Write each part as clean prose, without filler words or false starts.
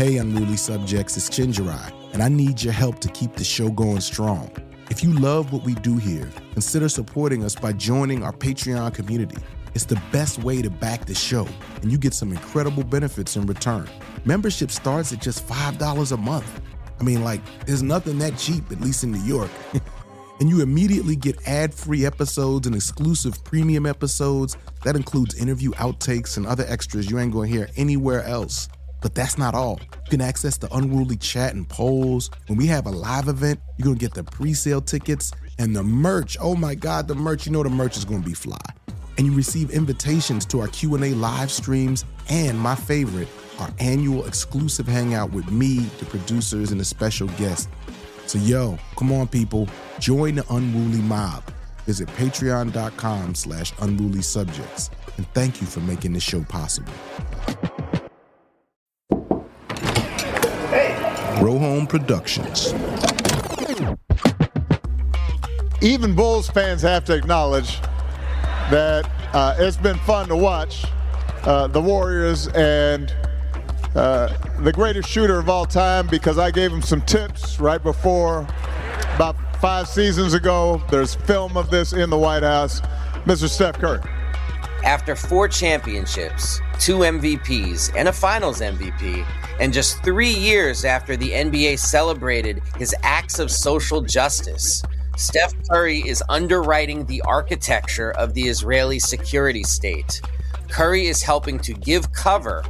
Hey, Unruly Subjects, it's Chenjerai, and I need your help to keep the show going strong. If you love what we do here, consider supporting us by joining our Patreon community. It's the best way to back the show, and you get some incredible benefits in return. Membership starts at just $5 a month. I mean, there's nothing that cheap, at least in New York. And you immediately get ad-free episodes and exclusive premium episodes. That includes interview outtakes and other extras you ain't gonna hear anywhere else. But that's not all. You can access the Unruly chat and polls. When we have a live event, you're gonna get the pre-sale tickets and the merch. Oh my God, the merch. You know the merch is gonna be fly. And you receive invitations to our Q&A live streams and, my favorite, our annual exclusive hangout with me, the producers, and a special guest. So yo, come on people, join the Unruly mob. Visit patreon.com/unruly subjects. And thank you for making this show possible. Row Home Productions. Even Bulls fans have to acknowledge that it's been fun to watch the Warriors and the greatest shooter of all time, because I gave him some tips right before, about 5 seasons ago. There's film of this in the White House. Mr. Steph Curry. After 4 championships, 2 MVPs, and a finals MVP, and just 3 years after the NBA celebrated his acts of social justice, Steph Curry is underwriting the architecture of the Israeli security state. Curry is helping to give cover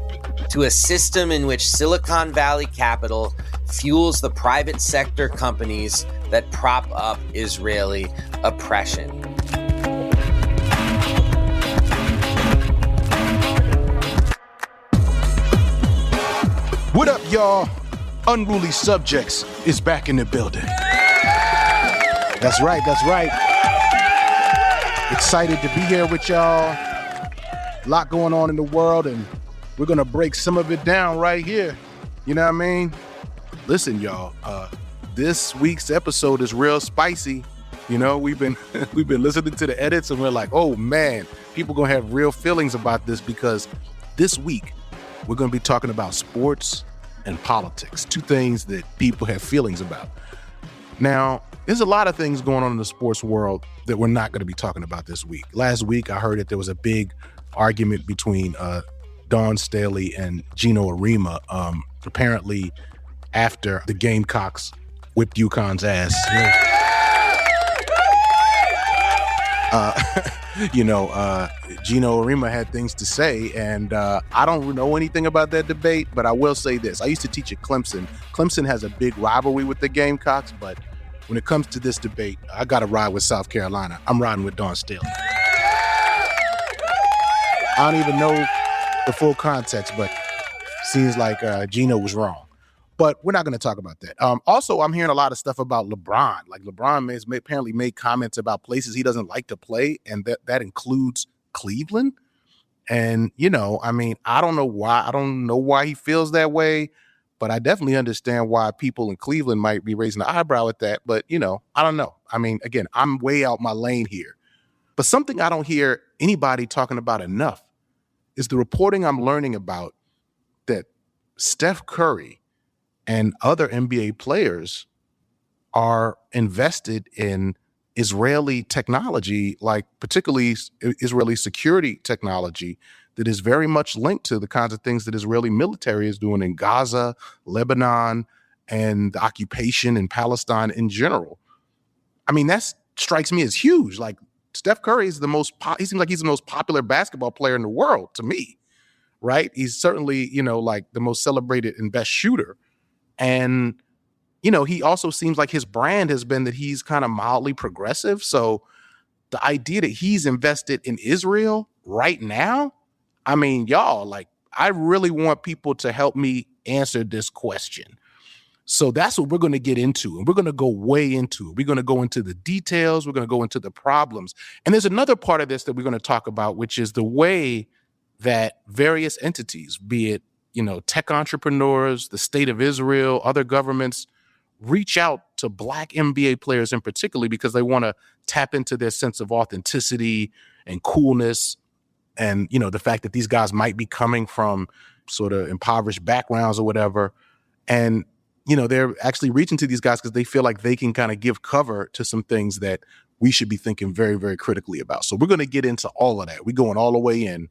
to a system in which Silicon Valley capital fuels the private sector companies that prop up Israeli oppression. What up, y'all? Unruly Subjects is back in the building. That's right. Excited to be here with y'all. A lot going on in the world, and we're gonna break some of it down right here. You know what I mean? Listen, y'all, this week's episode is real spicy. You know, we've been listening to the edits, and we're like, oh man, people gonna have real feelings about this, because this week we're gonna be talking about sports and politics, 2 things that people have feelings about. Now, there's a lot of things going on in the sports world that we're not gonna be talking about this week. Last week, I heard that there was a big argument between Dawn Staley and Gino Arima, apparently after the Gamecocks whipped UConn's ass. Gino Arima had things to say, and I don't know anything about that debate, but I will say this. I used to teach at Clemson. Clemson has a big rivalry with the Gamecocks, but when it comes to this debate, I got to ride with South Carolina. I'm riding with Dawn Staley. I don't even know the full context, but seems like Gino was wrong. But we're not going to talk about that. Also, I'm hearing a lot of stuff about LeBron. Like, LeBron has apparently made comments about places he doesn't like to play, and that includes Cleveland. And, I don't know why. I don't know why he feels that way, but I definitely understand why people in Cleveland might be raising an eyebrow at that. But, I don't know. I mean, again, I'm way out my lane here. But something I don't hear anybody talking about enough is the reporting I'm learning about that Steph Curry and other NBA players are invested in Israeli technology, like particularly Israeli security technology, that is very much linked to the kinds of things that Israeli military is doing in Gaza, Lebanon, and the occupation in Palestine in general. I mean, that strikes me as huge. Like, Steph Curry is he seems like he's the most popular basketball player in the world to me, right? He's certainly, like the most celebrated and best shooter. And, he also seems like his brand has been that he's kind of mildly progressive. So the idea that he's invested in Israel right now, I mean, y'all, like, I really want people to help me answer this question. So that's what we're going to get into, and we're going to go way into it. We're going to go into the details. We're going to go into the problems. And there's another part of this that we're going to talk about, which is the way that various entities, be it, tech entrepreneurs, the state of Israel, other governments, reach out to Black NBA players in particular because they want to tap into their sense of authenticity and coolness. And, the fact that these guys might be coming from sort of impoverished backgrounds or whatever. And, they're actually reaching to these guys because they feel like they can kind of give cover to some things that we should be thinking very, very critically about. So we're going to get into all of that. We're going all the way in.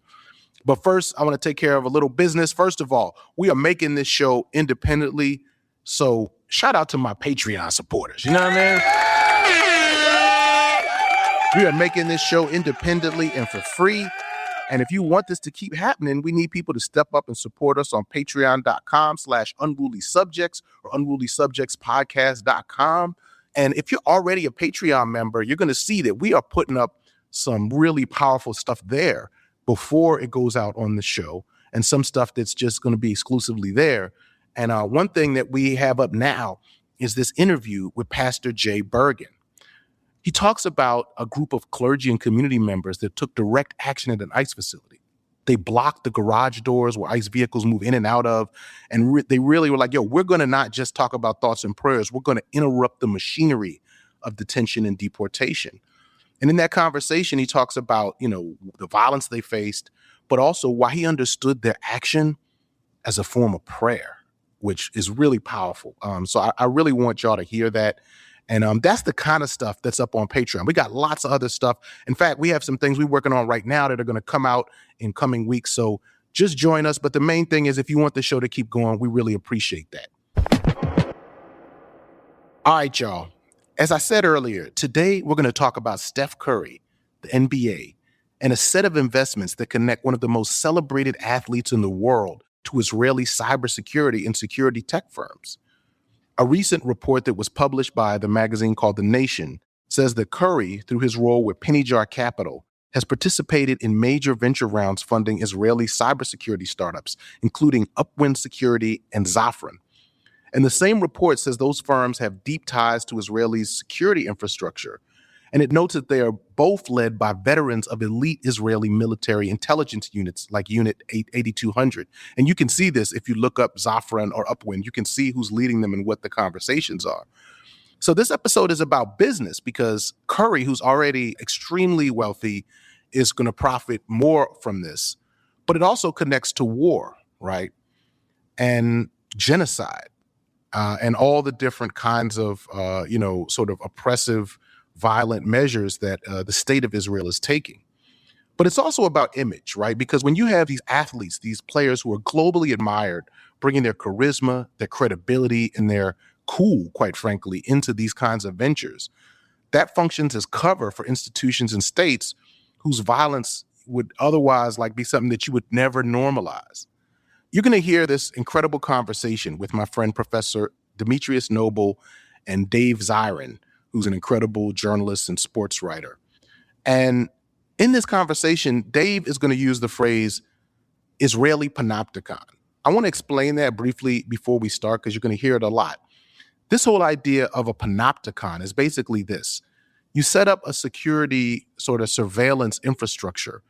But first, I want to take care of a little business. First of all, we are making this show independently. So shout out to my Patreon supporters. You know what I mean? We are making this show independently and for free. And if you want this to keep happening, we need people to step up and support us on patreon.com/unruly subjects or unrulysubjectspodcast.com. And if you're already a Patreon member, you're going to see that we are putting up some really powerful stuff there before it goes out on the show, and some stuff that's just going to be exclusively there. And one thing that we have up now is this interview with Pastor Jay Bergen. He talks about a group of clergy and community members that took direct action at an ICE facility. They blocked the garage doors where ICE vehicles move in and out of, and they really were like, we're going to not just talk about thoughts and prayers, we're going to interrupt the machinery of detention and deportation. And in that conversation, he talks about, the violence they faced, but also why he understood their action as a form of prayer, which is really powerful. So I really want y'all to hear that. And that's the kind of stuff that's up on Patreon. We got lots of other stuff. In fact, we have some things we're working on right now that are going to come out in coming weeks. So just join us. But the main thing is, if you want the show to keep going, we really appreciate that. All right, y'all. As I said earlier, today we're going to talk about Steph Curry, the NBA, and a set of investments that connect one of the most celebrated athletes in the world to Israeli cybersecurity and security tech firms. A recent report that was published by the magazine called The Nation says that Curry, through his role with Penny Jar Capital, has participated in major venture rounds funding Israeli cybersecurity startups, including Upwind Security and Zafran. And the same report says those firms have deep ties to Israeli's security infrastructure. And it notes that they are both led by veterans of elite Israeli military intelligence units like Unit 8200. And you can see this if you look up Zafran or Upwind. You can see who's leading them and what the conversations are. So this episode is about business because Curry, who's already extremely wealthy, is going to profit more from this. But it also connects to war, right? And genocide. And all the different kinds of, sort of oppressive, violent measures that the state of Israel is taking. But it's also about image, right? Because when you have these athletes, these players who are globally admired, bringing their charisma, their credibility, and their cool, quite frankly, into these kinds of ventures, that functions as cover for institutions and states whose violence would otherwise be something that you would never normalize. You're going to hear this incredible conversation with my friend, Professor Demetrius Noble and Dave Zirin, who's an incredible journalist and sports writer. And in this conversation, Dave is going to use the phrase Israeli panopticon. I want to explain that briefly before we start because you're going to hear it a lot. This whole idea of a panopticon is basically this. You set up a security sort of surveillance infrastructure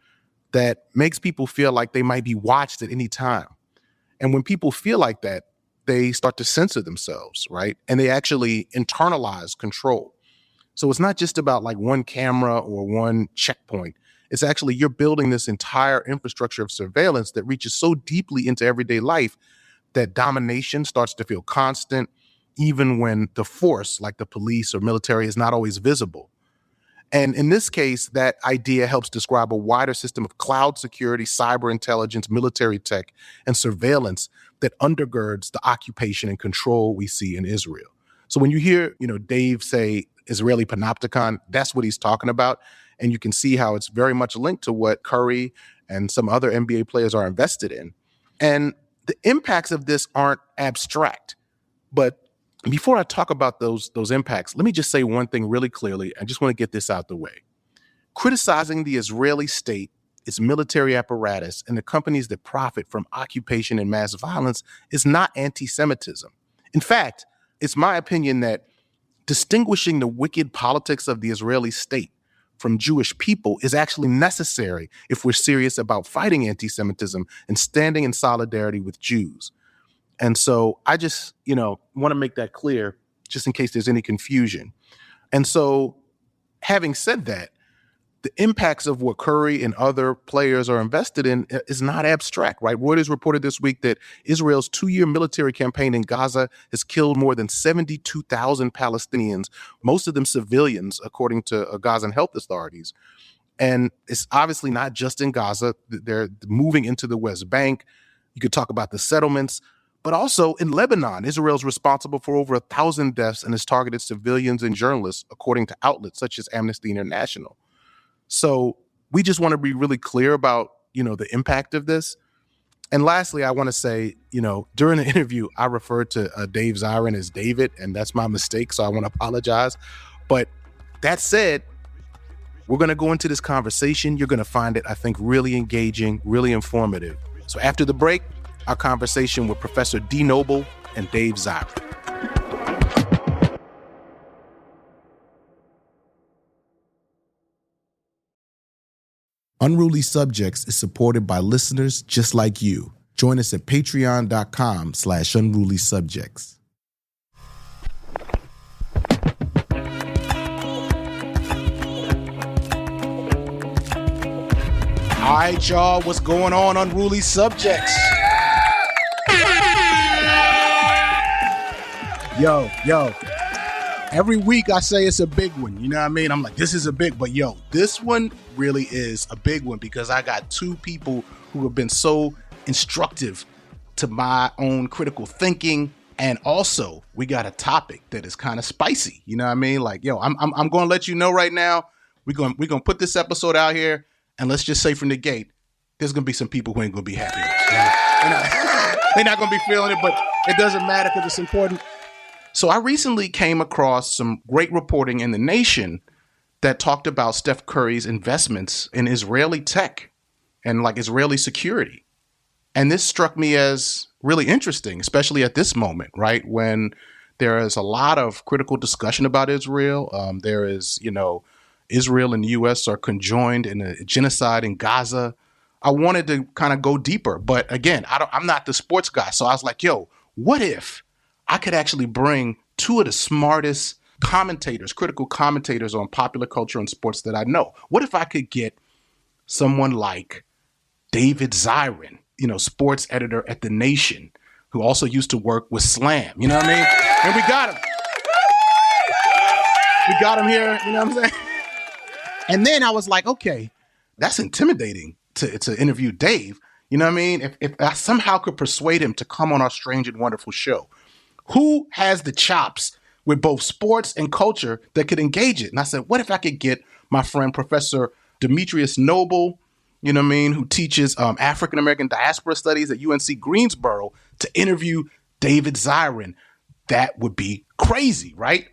that makes people feel like they might be watched at any time. And when people feel like that, they start to censor themselves, right? And they actually internalize control. So it's not just about one camera or one checkpoint. It's actually you're building this entire infrastructure of surveillance that reaches so deeply into everyday life that domination starts to feel constant, even when the force, like the police or military, is not always visible. And in this case, that idea helps describe a wider system of cloud security, cyber intelligence, military tech, and surveillance that undergirds the occupation and control we see in Israel. So when you hear, Dave say Israeli panopticon, that's what he's talking about. And you can see how it's very much linked to what Curry and some other NBA players are invested in. And the impacts of this aren't abstract. But before I talk about those impacts, let me just say one thing really clearly. I just want to get this out the way. Criticizing the Israeli state, its military apparatus, and the companies that profit from occupation and mass violence is not anti-Semitism. In fact, it's my opinion that distinguishing the wicked politics of the Israeli state from Jewish people is actually necessary if we're serious about fighting anti-Semitism and standing in solidarity with Jews. And so I just, want to make that clear just in case there's any confusion. And so having said that, the impacts of what Curry and other players are invested in is not abstract, right? Reuters reported this week that Israel's 2-year military campaign in Gaza has killed more than 72,000 Palestinians, most of them civilians, according to Gazan health authorities. And it's obviously not just in Gaza. They're moving into the West Bank. You could talk about the settlements, but also in Lebanon. Israel's responsible for over 1,000 deaths and has targeted civilians and journalists, according to outlets such as Amnesty International. So we just want to be really clear about, the impact of this. And lastly, I want to say, during the interview, I referred to Dave Zirin as David, and that's my mistake. So I want to apologize. But that said, we're going to go into this conversation. You're going to find it, I think, really engaging, really informative. So after the break, our conversation with Professor D. Noble and Dave Zirin. Unruly Subjects is supported by listeners just like you. Join us at patreon.com/unrulysubjects. All right, y'all, what's going on, Unruly Subjects? Yo. Every week I say it's a big one, you know what I mean? I'm like, this is a big, but this one really is a big one because I got two people who have been so instructive to my own critical thinking. And also we got a topic that is kind of spicy, you know what I mean? Like, I'm going to let you know right now, we're going to put this episode out here. And let's just say from the gate, there's going to be some people who ain't going to be happy with it. They're not going to be feeling it, but it doesn't matter because it's important. So I recently came across some great reporting in The Nation that talked about Steph Curry's investments in Israeli tech and like Israeli security. And this struck me as really interesting, especially at this moment, right? When there is a lot of critical discussion about Israel. There is, Israel and the U.S. are conjoined in a genocide in Gaza. I wanted to kind of go deeper, but again, I'm not the sports guy. So I was like, what if I could actually bring two of the smartest commentators, critical commentators on popular culture and sports that I know? What if I could get someone like David Zirin, sports editor at The Nation, who also used to work with Slam, you know what I mean? And we got him. We got him here, you know what I'm saying? And then I was like, okay, that's intimidating to interview Dave. You know what I mean? If I somehow could persuade him to come on our strange and wonderful show, who has the chops with both sports and culture that could engage it? And I said, what if I could get my friend, Professor Demetrius Noble, you know what I mean, who teaches African American Diaspora Studies at UNC Greensboro, to interview David Zirin? That would be crazy, right?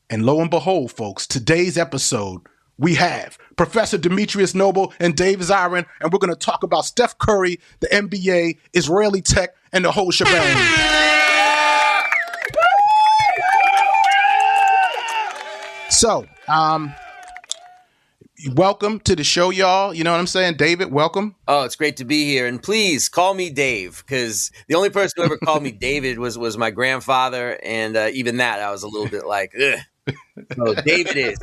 And lo and behold, folks, today's episode, we have Professor Demetrius Noble and Dave Zirin, and we're going to talk about Steph Curry, the NBA, Israeli tech, and the whole shebang. So, welcome to the show, y'all. You know what I'm saying? David, welcome. Oh, it's great to be here. And please call me Dave, because the only person who ever called me David was my grandfather. And even that, I was a little bit like, ugh. So David is.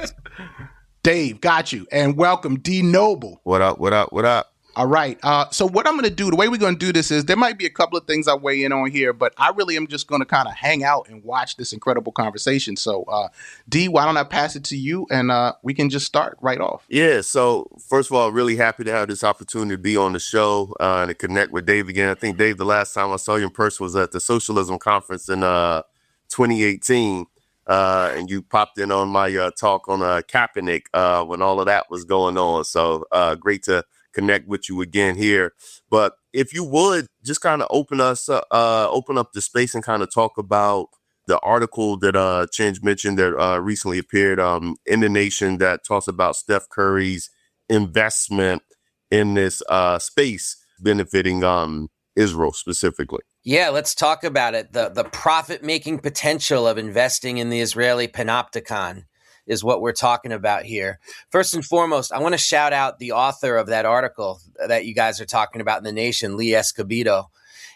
Dave, got you. And welcome, D. Noble. What up? All right. So what I'm going to do, the way we're going to do this is there might be a couple of things I weigh in on here, but I really am just going to kind of hang out and watch this incredible conversation. So, D, why don't I pass it to you and we can just start right off. Yeah. So first of all, really happy to have this opportunity to be on the show and to connect with Dave again. I think, Dave, the last time I saw you in person was at the Socialism Conference in 2018. And you popped in on my talk on Kaepernick when all of that was going on. So great to connect with you again here. But if you would just kind of open up the space and kind of talk about the article that Chenj mentioned that recently appeared in The Nation that talks about Steph Curry's investment in this space benefiting Israel specifically. Yeah, let's talk about it. The profit-making potential of investing in the Israeli panopticon is what we're talking about here. First and foremost, I want to shout out the author of that article that you guys are talking about in The Nation, Lee Escobedo.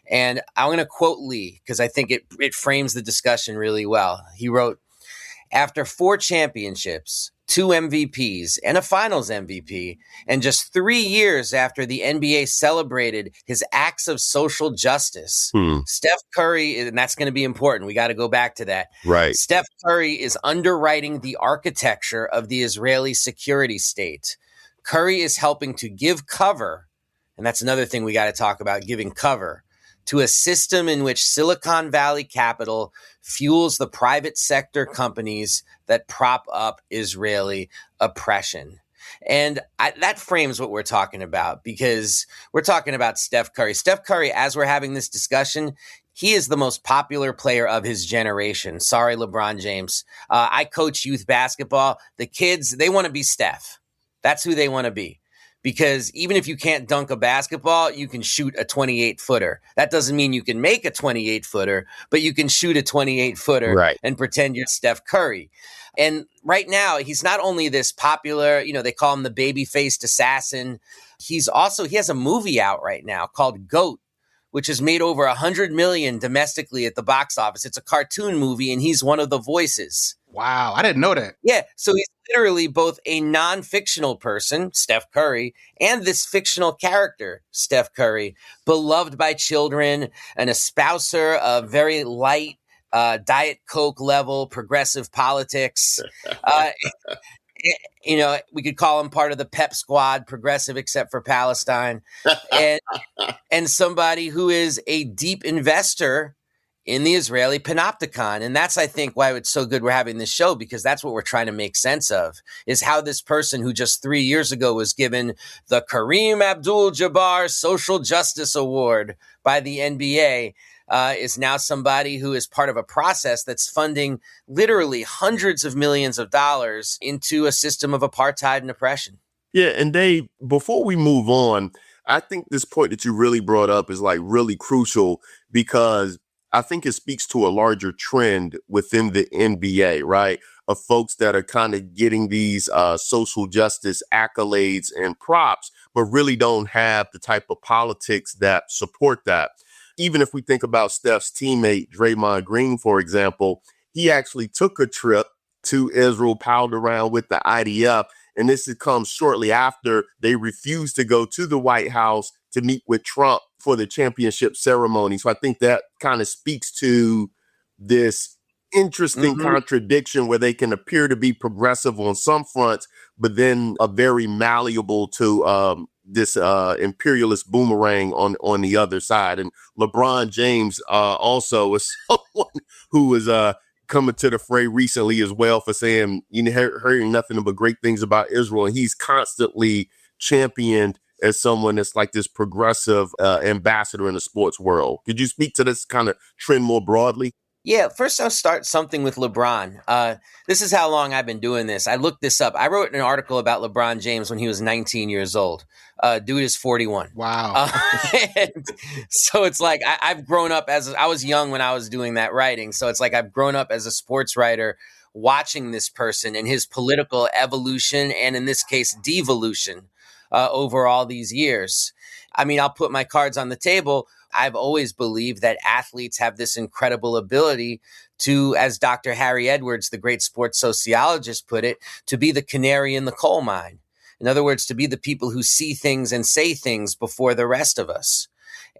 And I'm going to quote Lee because I think it frames the discussion really well. He wrote, "After 4 championships, 2 MVPs, and a finals MVP. And just 3 years after the NBA celebrated his acts of social justice, Steph Curry, and that's going to be important. We got to go back to that. Right. Steph Curry is underwriting the architecture of the Israeli security state. Curry is helping to give cover, and that's another thing we got to talk about, giving cover to a system in which Silicon Valley capital fuels the private sector companies that prop up Israeli oppression. And that frames what we're talking about, because we're talking about Steph Curry. Steph Curry, as we're having this discussion, he is the most popular player of his generation. Sorry, LeBron James. I coach youth basketball. The kids, they want to be Steph. That's who they want to be. Because even if you can't dunk a basketball, you can shoot a 28-footer. That doesn't mean you can make a 28-footer, but you can shoot a 28-footer and pretend you're Steph Curry. And right now, he's not only this popular, they call him the baby-faced assassin. He has a movie out right now called GOAT, which has made over $100 million domestically at the box office. It's a cartoon movie, and he's one of the voices. Wow, I didn't know that. Yeah, so he's literally both a non-fictional person, Steph Curry, and this fictional character, Steph Curry, beloved by children, an espouser of very light Diet Coke level progressive politics. We could call him part of the pep squad, progressive except for Palestine, and somebody who is a deep investor in the Israeli panopticon. And that's, I think, why it's so good we're having this show, because that's what we're trying to make sense of, is how this person who just 3 years ago was given the Kareem Abdul-Jabbar Social Justice Award by the NBA is now somebody who is part of a process that's funding literally hundreds of millions of dollars into a system of apartheid and oppression. Yeah, and Dave, before we move on, I think this point that you really brought up is really crucial, because I think it speaks to a larger trend within the NBA, right? Of folks that are kind of getting these social justice accolades and props, but really don't have the type of politics that support that. Even if we think about Steph's teammate, Draymond Green, for example, he actually took a trip to Israel, palled around with the IDF. And this comes shortly after they refused to go to the White House to meet with Trump for the championship ceremony. So I think that kind of speaks to this interesting contradiction where they can appear to be progressive on some fronts, but then are very malleable to this imperialist boomerang on the other side. And LeBron James also is someone who was coming to the fray recently as well, for saying, hearing nothing but great things about Israel. And he's constantly championed as someone that's like this progressive ambassador in the sports world. Could you speak to this kind of trend more broadly? Yeah, first I'll start something with LeBron. This is how long I've been doing this. I looked this up. I wrote an article about LeBron James when he was 19 years old. Dude is 41. Wow. And so it's like I've grown up I was young when I was doing that writing. So it's like I've grown up as a sports writer watching this person and his political evolution, and in this case, devolution over all these years. I mean, I'll put my cards on the table. I've always believed that athletes have this incredible ability to, as Dr. Harry Edwards, the great sports sociologist, put it, to be the canary in the coal mine. In other words, to be the people who see things and say things before the rest of us.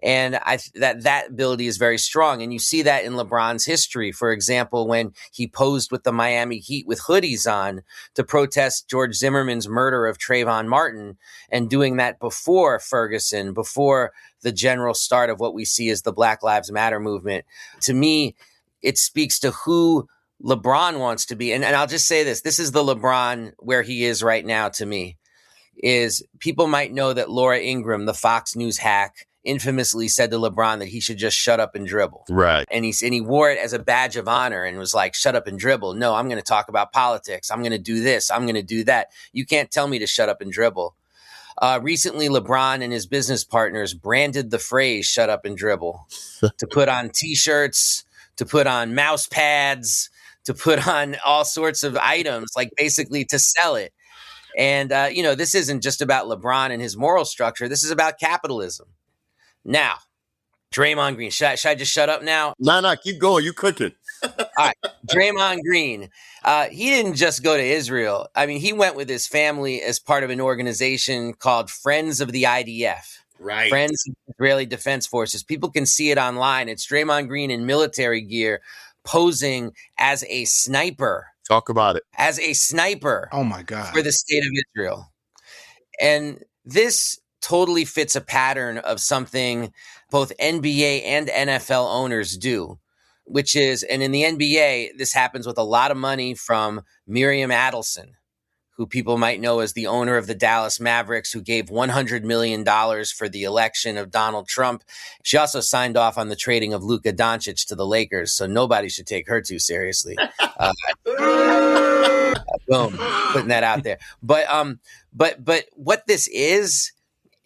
And that ability is very strong. And you see that in LeBron's history. For example, when he posed with the Miami Heat with hoodies on to protest George Zimmerman's murder of Trayvon Martin, and doing that before Ferguson, before the general start of what we see as the Black Lives Matter movement. To me, it speaks to who LeBron wants to be. And I'll just say this is the LeBron where he is right now to me, is people might know that Laura Ingraham, the Fox News hack, infamously said to LeBron that he should just shut up and dribble. Right. And he wore it as a badge of honor and was like, shut up and dribble. No, I'm going to talk about politics. I'm going to do this. I'm going to do that. You can't tell me to shut up and dribble. Recently, LeBron and his business partners branded the phrase shut up and dribble to put on T-shirts, to put on mouse pads, to put on all sorts of items, like basically to sell it. And, this isn't just about LeBron and his moral structure. This is about capitalism. Now, Draymond Green, should I just shut up now? No, keep going. You cooking. All right, Draymond Green. He didn't just go to Israel. I mean, he went with his family as part of an organization called Friends of the IDF. Right. Friends of Israeli Defense Forces. People can see it online. It's Draymond Green in military gear posing as a sniper. Talk about it. As a sniper. Oh, my God. For the state of Israel. And this totally fits a pattern of something both NBA and NFL owners do, which is, and in the NBA, this happens with a lot of money from Miriam Adelson, who people might know as the owner of the Dallas Mavericks, who gave $100 million for the election of Donald Trump. She also signed off on the trading of Luka Doncic to the Lakers, so nobody should take her too seriously. Boom, putting that out there. But what this is,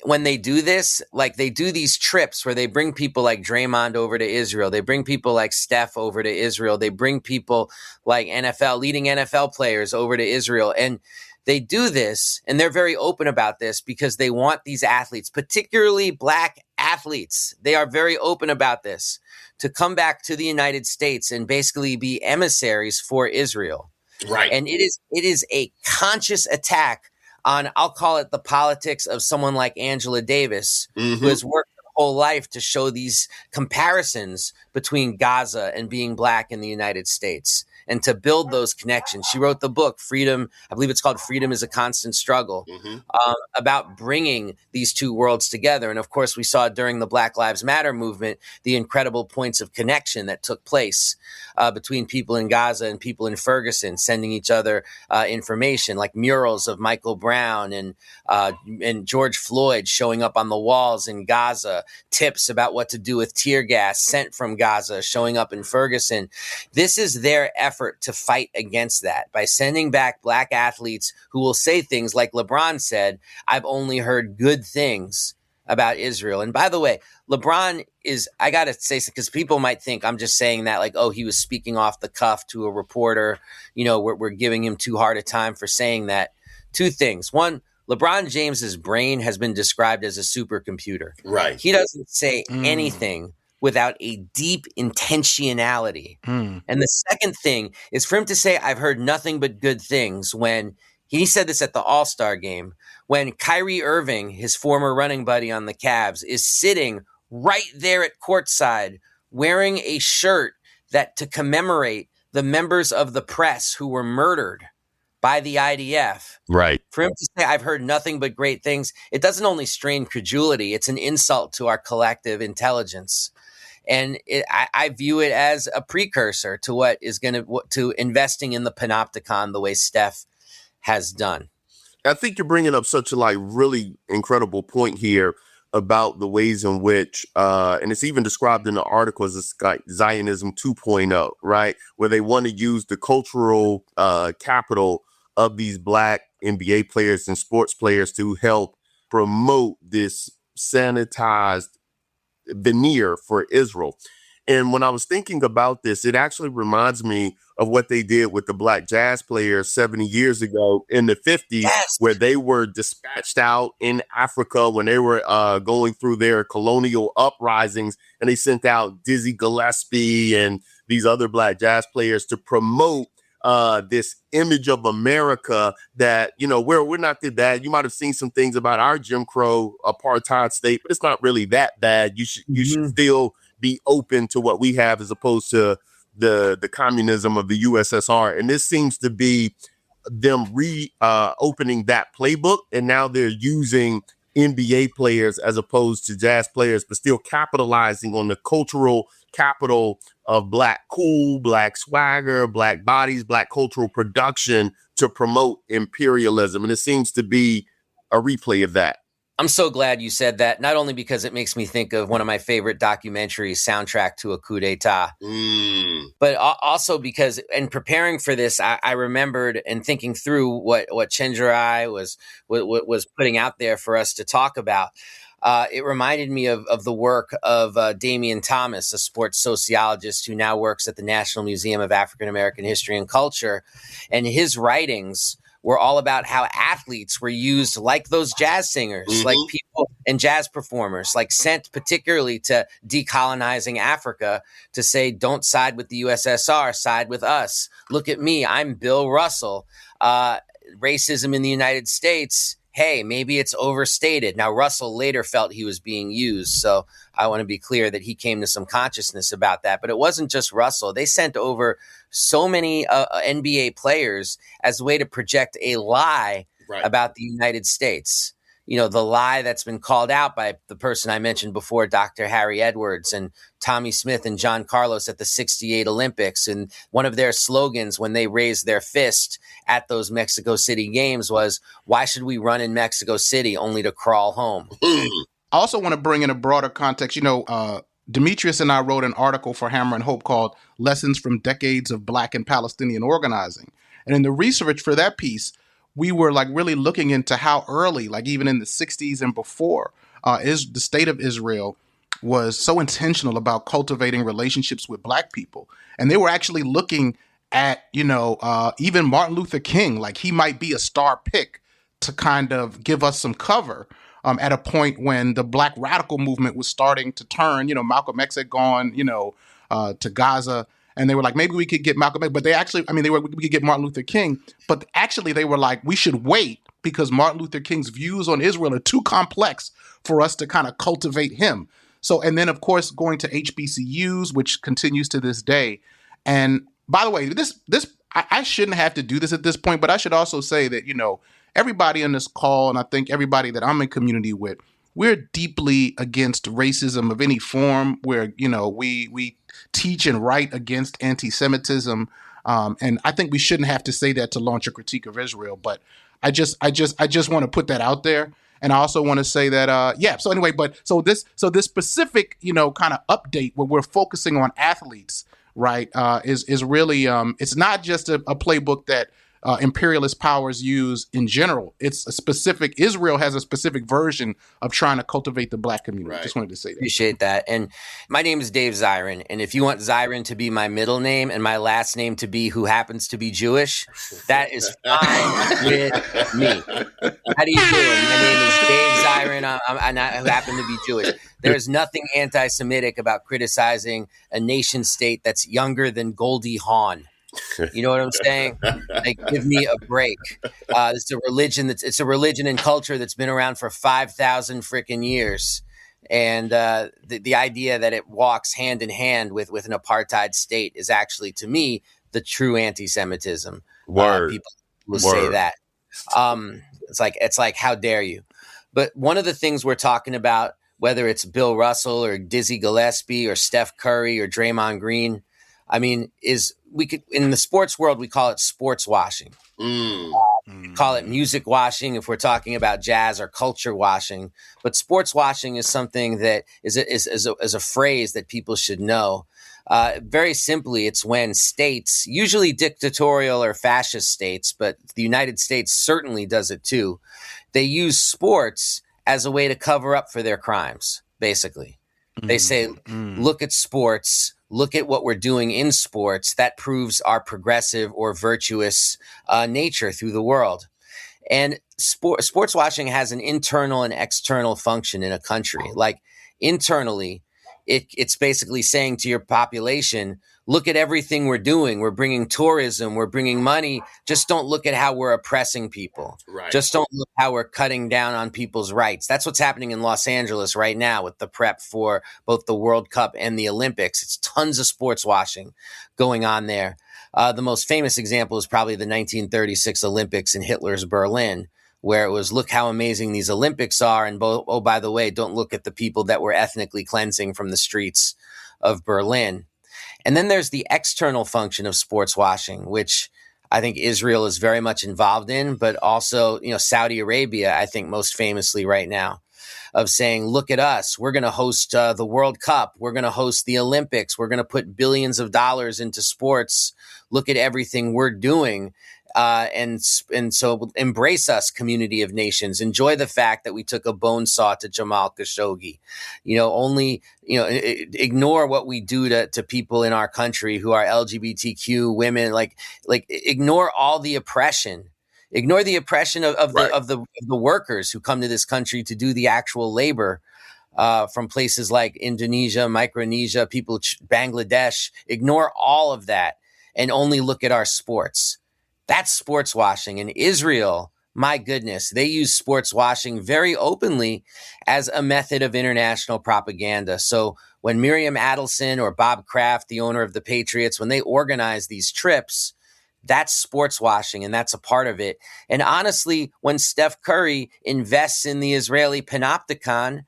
when they do this, like they do these trips where they bring people like Draymond over to Israel, they bring people like Steph over to Israel, they bring people like leading NFL players over to Israel, and they do this, and they're very open about this because they want these athletes, particularly black athletes, they are very open about this, to come back to the United States and basically be emissaries for Israel. Right. And it is a conscious attack on, I'll call it, the politics of someone like Angela Davis, who has worked her whole life to show these comparisons between Gaza and being black in the United States and to build those connections. She wrote the book, Freedom, I believe it's called Freedom is a Constant Struggle, about bringing these two worlds together. And of course, we saw during the Black Lives Matter movement, the incredible points of connection that took place between people in Gaza and people in Ferguson, sending each other information, like murals of Michael Brown and George Floyd showing up on the walls in Gaza, tips about what to do with tear gas sent from Gaza showing up in Ferguson. This is their effort to fight against that by sending back black athletes who will say things like LeBron said, "I've only heard good things about Israel." And by the way, LeBron is, I got to say, because people might think I'm just saying that like, oh, he was speaking off the cuff to a reporter. You know, we're giving him too hard a time for saying that. Two things. One, LeBron James's brain has been described as a supercomputer. Right. He doesn't say anything without a deep intentionality. And the second thing is for him to say, "I've heard nothing but good things," when he said this at the All-Star game, when Kyrie Irving, his former running buddy on the Cavs, is sitting right there at courtside wearing a shirt that to commemorate the members of the press who were murdered by the IDF. Right. For him to say, "I've heard nothing but great things," it doesn't only strain credulity, it's an insult to our collective intelligence. And I view it as a precursor to what is going to investing in the panopticon the way Steph has done. I think you're bringing up such a really incredible point here about the ways in which, and it's even described in the article as it's like Zionism 2.0, right? Where they want to use the cultural capital of these black NBA players and sports players to help promote this sanitized veneer for Israel. And when I was thinking about this, it actually reminds me of what they did with the black jazz players 70 years ago in the 50s, where they were dispatched out in Africa when they were going through their colonial uprisings, and they sent out Dizzy Gillespie and these other black jazz players to promote this image of America that, you know, we're not that bad. You might have seen some things about our Jim Crow apartheid state, but it's not really that bad. You should still be open to what we have as opposed to the communism of the USSR. And this seems to be them opening that playbook. And now they're using NBA players as opposed to jazz players, but still capitalizing on the cultural capital of black cool, black swagger, black bodies, black cultural production to promote imperialism. And it seems to be a replay of that. I'm so glad you said that, not only because it makes me think of one of my favorite documentaries, Soundtrack to a Coup d'etat, but also because in preparing for this, I remembered and thinking through what Chenjerai was putting out there for us to talk about. It reminded me of the work of Damian Thomas, a sports sociologist who now works at the National Museum of African American History and Culture. And his writings were all about how athletes were used like those jazz singers, like people and jazz performers, like sent particularly to decolonizing Africa to say, don't side with the USSR, side with us. Look at me, I'm Bill Russell. Racism in the United States, hey, maybe it's overstated. Now, Russell later felt he was being used, so I want to be clear that he came to some consciousness about that. But it wasn't just Russell. They sent over so many NBA players as a way to project a lie about the United States. You know, the lie that's been called out by the person I mentioned before, Dr. Harry Edwards and Tommy Smith and John Carlos at the 68 Olympics. And one of their slogans when they raised their fist at those Mexico City games was, why should we run in Mexico City only to crawl home? I also want to bring in a broader context. You know, Demetrius and I wrote an article for Hammer and Hope called Lessons from Decades of Black and Palestinian Organizing. And in the research for that piece, we were like really looking into how early, like even in the 60s and before, is the state of Israel was so intentional about cultivating relationships with Black people. And they were actually looking at, you know, even Martin Luther King, like he might be a star pick to kind of give us some cover at a point when the Black radical movement was starting to turn. You know, Malcolm X had gone, you know, to Gaza. And they were like, maybe we could get Malcolm X. But they actually, I mean, we could get Martin Luther King. But actually, they were like, we should wait because Martin Luther King's views on Israel are too complex for us to kind of cultivate him. So, and then, of course, going to HBCUs, which continues to this day. And by the way, I shouldn't have to do this at this point, but I should also say that, you know, everybody on this call, and I think everybody that I'm in community with, we're deeply against racism of any form. Where, you know, we teach and write against anti-Semitism, and I think we shouldn't have to say that to launch a critique of Israel. But I just want to put that out there, and I also want to say that So anyway, so this specific, you know, kind of update where we're focusing on athletes, right? Is really it's not just a playbook that imperialist powers use in general. It's a specific, Israel has a specific version of trying to cultivate the Black community. Just wanted to say that. Appreciate that. And my name is Dave Zirin. And if you want Zirin to be my middle name and my last name to be who happens to be Jewish, that is fine with me. How do you doing? My name is Dave Zirin. I'm not who happen to be Jewish. There's nothing anti-Semitic about criticizing a nation state that's younger than Goldie Hawn. You know what I'm saying? Like, give me a break. It's a religion and culture that's been around for 5,000 freaking years. And the idea that it walks hand in hand with an apartheid state is actually, to me, the true anti-Semitism. People will say that. It's like, how dare you? But one of the things we're talking about, whether it's Bill Russell or Dizzy Gillespie or Steph Curry or Draymond Green, I mean, we could, in the sports world, we call it sports washing. We call it music washing if we're talking about jazz or culture washing. But sports washing is something that is a phrase that people should know. Very simply, it's when states, usually dictatorial or fascist states, but the United States certainly does it too, they use sports as a way to cover up for their crimes, basically. They say, look at sports. Look at what we're doing in sports. That proves our progressive or virtuous nature through the world. And sports washing has an internal and external function in a country. Like, internally, it's basically saying to your population, look at everything we're doing. We're bringing tourism. We're bringing money. Just don't look at how we're oppressing people. Right. Just don't look how we're cutting down on people's rights. That's what's happening in Los Angeles right now with the prep for both the World Cup and the Olympics. It's tons of sports washing going on there. The most famous example is probably the 1936 Olympics in Hitler's Berlin, where it was, look how amazing these Olympics are. And oh, by the way, don't look at the people that were ethnically cleansing from the streets of Berlin. And then there's the external function of sports washing, which I think Israel is very much involved in, but also, you know, Saudi Arabia, I think most famously right now, of saying, look at us. We're going to host the World Cup. We're going to host the Olympics. We're going to put billions of dollars into sports. Look at everything we're doing. And so embrace us, community of nations. Enjoy the fact that we took a bone saw to Jamal Khashoggi. Ignore what we do to people in our country who are LGBTQ women. Like ignore all the oppression Ignore the oppression of Right. the workers who come to this country to do the actual labor from places like Indonesia, Micronesia, Bangladesh. Ignore all of that and only look at our sports. That's sports washing. In Israel, my goodness, they use sports washing very openly as a method of international propaganda. So when Miriam Adelson or Bob Kraft, the owner of the Patriots, when they organize these trips, that's sports washing, and that's a part of it. And honestly, when Steph Curry invests in the Israeli panopticon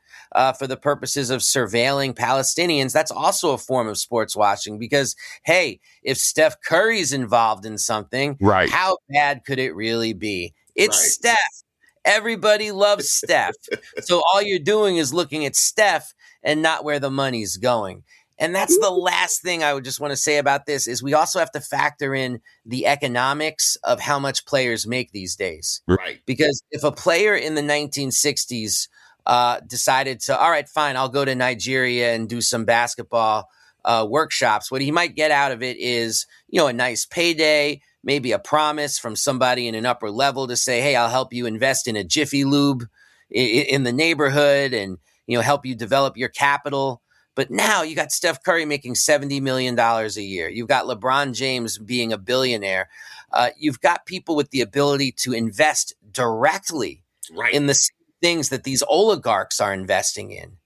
for the purposes of surveilling Palestinians, that's also a form of sports washing because, hey, if Steph Curry's involved in something, Right. how bad could it really be? It's Right. Steph. Everybody loves Steph. So all you're doing is looking at Steph and not where the money's going. And that's the last thing I would just want to say about this is we also have to factor in the economics of how much players make these days. Right. Because if a player in the 1960s decided to, all right, fine, I'll go to Nigeria and do some basketball workshops, what he might get out of it is, a nice payday, maybe a promise from somebody in an upper level to say, hey, I'll help you invest in a Jiffy Lube in the neighborhood and, help you develop your capital. But now you got Steph Curry making $70 million a year. You've got LeBron James being a billionaire. You've got people with the ability to invest directly in the same things that these oligarchs are investing in.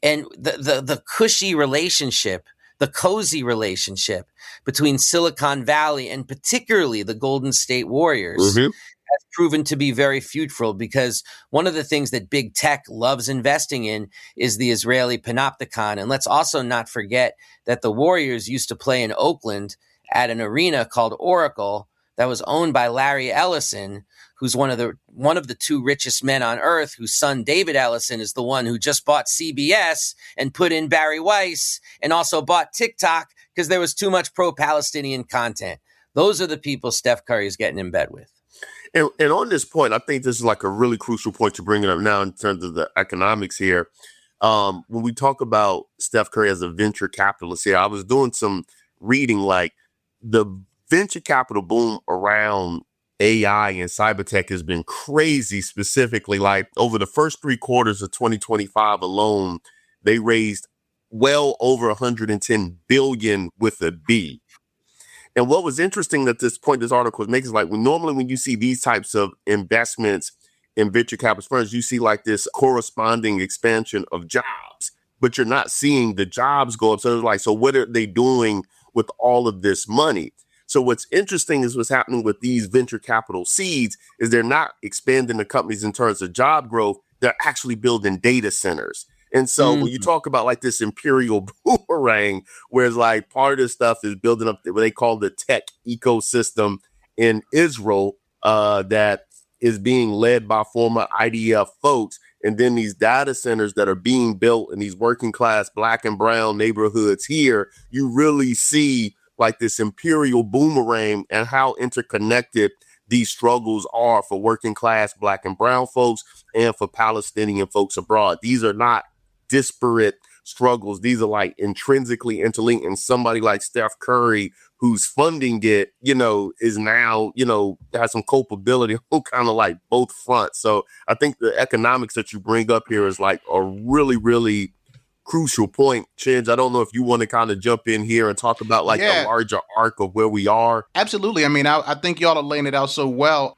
And the cushy relationship, the cozy relationship between Silicon Valley and particularly the Golden State Warriors has proven to be very fruitful because one of the things that big tech loves investing in is the Israeli panopticon. And let's also not forget that the Warriors used to play in Oakland at an arena called Oracle that was owned by Larry Ellison, who's one of the two richest men on earth, whose son David Ellison is the one who just bought CBS and put in Barry Weiss and also bought TikTok because there was too much pro-Palestinian content. Those are the people Steph Curry is getting in bed with. And on this point, I think this is like a really crucial point to bring it up now in terms of the economics here. When we talk about Steph Curry as a venture capitalist here, I was doing some reading, like the venture capital boom around AI and cyber tech has been crazy. Specifically, like over the first 3 quarters of 2025 alone, they raised well over 110 billion with a B. And what was interesting that this article makes is like when you see these types of investments in venture capital firms, you see like this corresponding expansion of jobs, but you're not seeing the jobs go up. So it's like, so what are they doing with all of this money? So what's interesting is what's happening with these venture capital seeds is they're not expanding the companies in terms of job growth. They're actually building data centers. And so when you talk about like this imperial boomerang, whereas like part of this stuff is building up what they call the tech ecosystem in Israel that is being led by former IDF folks. And then these data centers that are being built in these working class black and brown neighborhoods here, you really see like this imperial boomerang and how interconnected these struggles are for working class black and brown folks and for Palestinian folks abroad. These are not disparate struggles. These are like intrinsically interlinked. And somebody like Steph Curry, who's funding it, is now, has some culpability on kind of like both fronts. So I think the economics that you bring up here is like a really, really crucial point. Chenj, I don't know if you want to kind of jump in here and talk about like the larger arc of where we are. Absolutely. I mean, I think y'all are laying it out so well.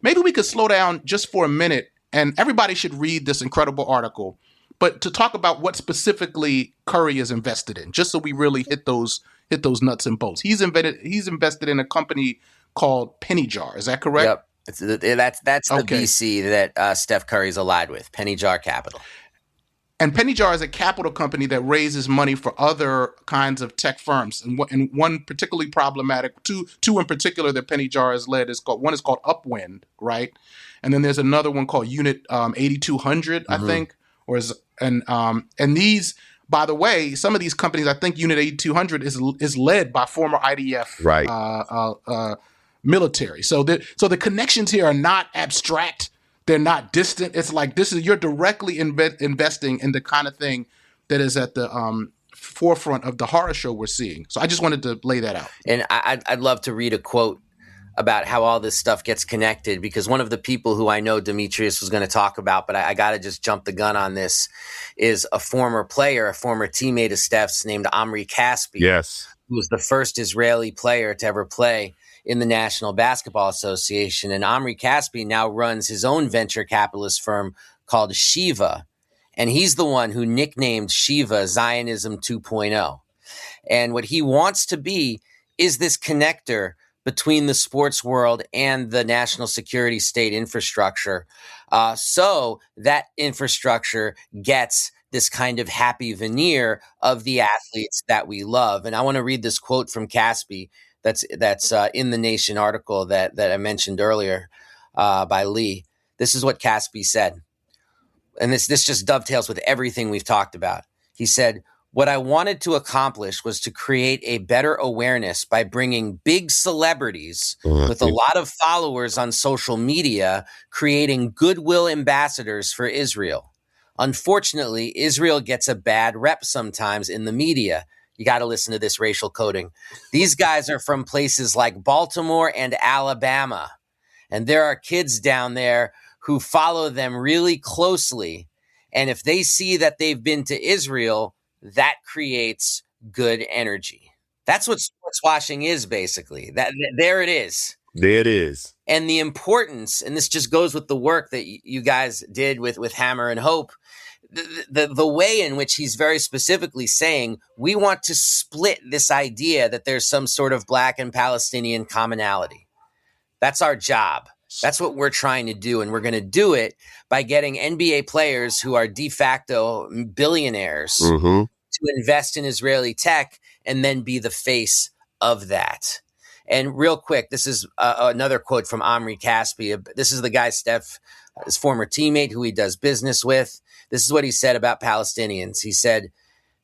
Maybe we could slow down just for a minute, and everybody should read this incredible article, but to talk about what specifically Curry is invested in, just so we really hit those nuts and bolts. He's invested in a company called Penny Jar. Is that correct? Yep. That's the VC that Steph Curry's allied with, Penny Jar Capital. And Penny Jar is a capital company that raises money for other kinds of tech firms. And one particularly problematic, two in particular that Penny Jar has led one is called Upwind, right? And then there's another one called Unit 8200, I think. And these, by the way, some of these companies, I think Unit 8200 is led by former IDF military. So the connections here are not abstract. They're not distant. It's like you're directly investing in the kind of thing that is at the forefront of the horror show we're seeing. So I just wanted to lay that out. And I'd love to read a quote about how all this stuff gets connected, because one of the people who I know Demetrius was going to talk about, but I got to just jump the gun on this, is a former player, a former teammate of Steph's named Omri Caspi. Yes. Who was the first Israeli player to ever play in the National Basketball Association. And Omri Caspi now runs his own venture capitalist firm called Shiva. And he's the one who nicknamed Shiva Zionism 2.0. And what he wants to be is this connector between the sports world and the national security state infrastructure, so that infrastructure gets this kind of happy veneer of the athletes that we love. And I want to read this quote from Caspi that's in the Nation article that I mentioned earlier by Lee. This is what Caspi said. And this just dovetails with everything we've talked about. He said, "What I wanted to accomplish was to create a better awareness by bringing big celebrities with a lot of followers on social media, creating goodwill ambassadors for Israel. Unfortunately, Israel gets a bad rep sometimes in the media." You got to listen to this racial coding. "These guys are from places like Baltimore and Alabama. And there are kids down there who follow them really closely. And if they see that they've been to Israel, that creates good energy." That's what sportswashing is, basically. There it is. There it is. And the importance, and this just goes with the work that you guys did with Hammer and Hope, the way in which he's very specifically saying, we want to split this idea that there's some sort of Black and Palestinian commonality. That's our job. That's what we're trying to do. And we're going to do it by getting NBA players who are de facto billionaires to invest in Israeli tech and then be the face of that. And real quick, this is another quote from Omri Caspi. This is the guy, Steph, his former teammate who he does business with. This is what he said about Palestinians. He said,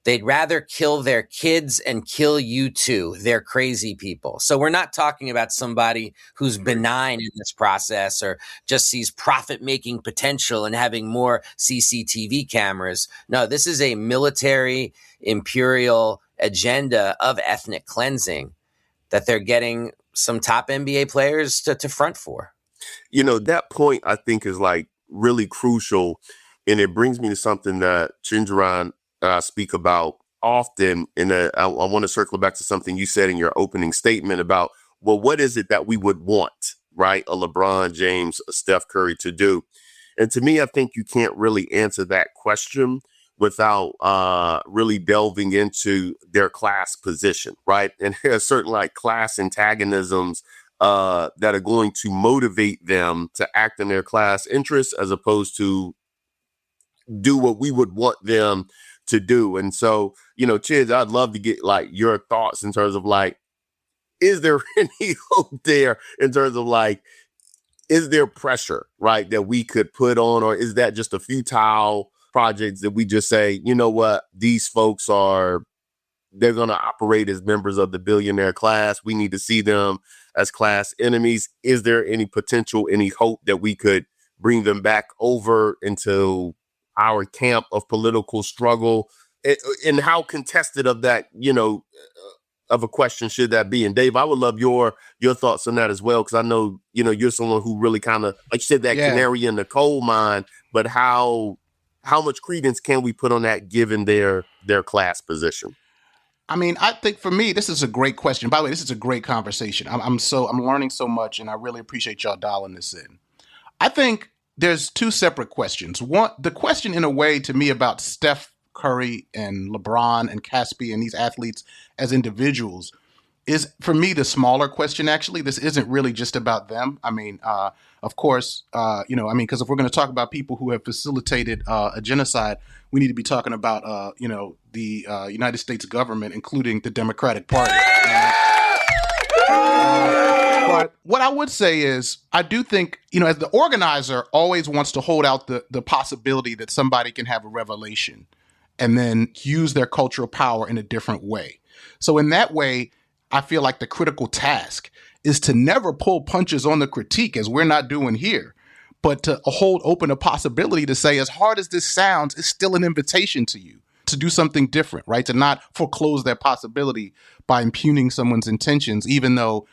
"They'd rather kill their kids and kill you too. They're crazy people." So we're not talking about somebody who's benign in this process or just sees profit-making potential and having more CCTV cameras. No, this is a military, imperial agenda of ethnic cleansing that they're getting some top NBA players to front for. You know, that point I think is like really crucial. And it brings me to something that Chenjerai speak about often. And I want to circle back to something you said in your opening statement about, well, what is it that we would want, right? A LeBron James, a Steph Curry to do. And to me, I think you can't really answer that question without really delving into their class position, right? And there are certain like class antagonisms that are going to motivate them to act in their class interests as opposed to do what we would want them to do. And so, you know, Chiz, I'd love to get like your thoughts in terms of like, is there any hope there in terms of like, is there pressure, right, that we could put on, or is that just a futile projects that we just say, you know what, these folks they're going to operate as members of the billionaire class. We need to see them as class enemies. Is there any potential, any hope that we could bring them back over into our camp of political struggle? And how contested of that, you know, of a question should that be? And Dave, I would love your thoughts on that as well, because I know, you know, you're someone who really kind of, like you said, that canary in the coal mine, but how much credence can we put on that given their class position? I mean, I think for me, this is a great question. By the way, this is a great conversation. I'm learning so much, and I really appreciate y'all dialing this in. I think there's two separate questions. One, the question in a way to me about Steph Curry and LeBron and Caspi and these athletes as individuals is, for me, the smaller question. Actually, this isn't really just about them. I mean, of course, because if we're going to talk about people who have facilitated a genocide, we need to be talking about, the United States government, including the Democratic Party. But what I would say is, I do think, as the organizer always wants to hold out the possibility that somebody can have a revelation and then use their cultural power in a different way. So in that way, I feel like the critical task is to never pull punches on the critique, as we're not doing here, but to hold open a possibility to say, as hard as this sounds, it's still an invitation to you to do something different, right? To not foreclose that possibility by impugning someone's intentions, even though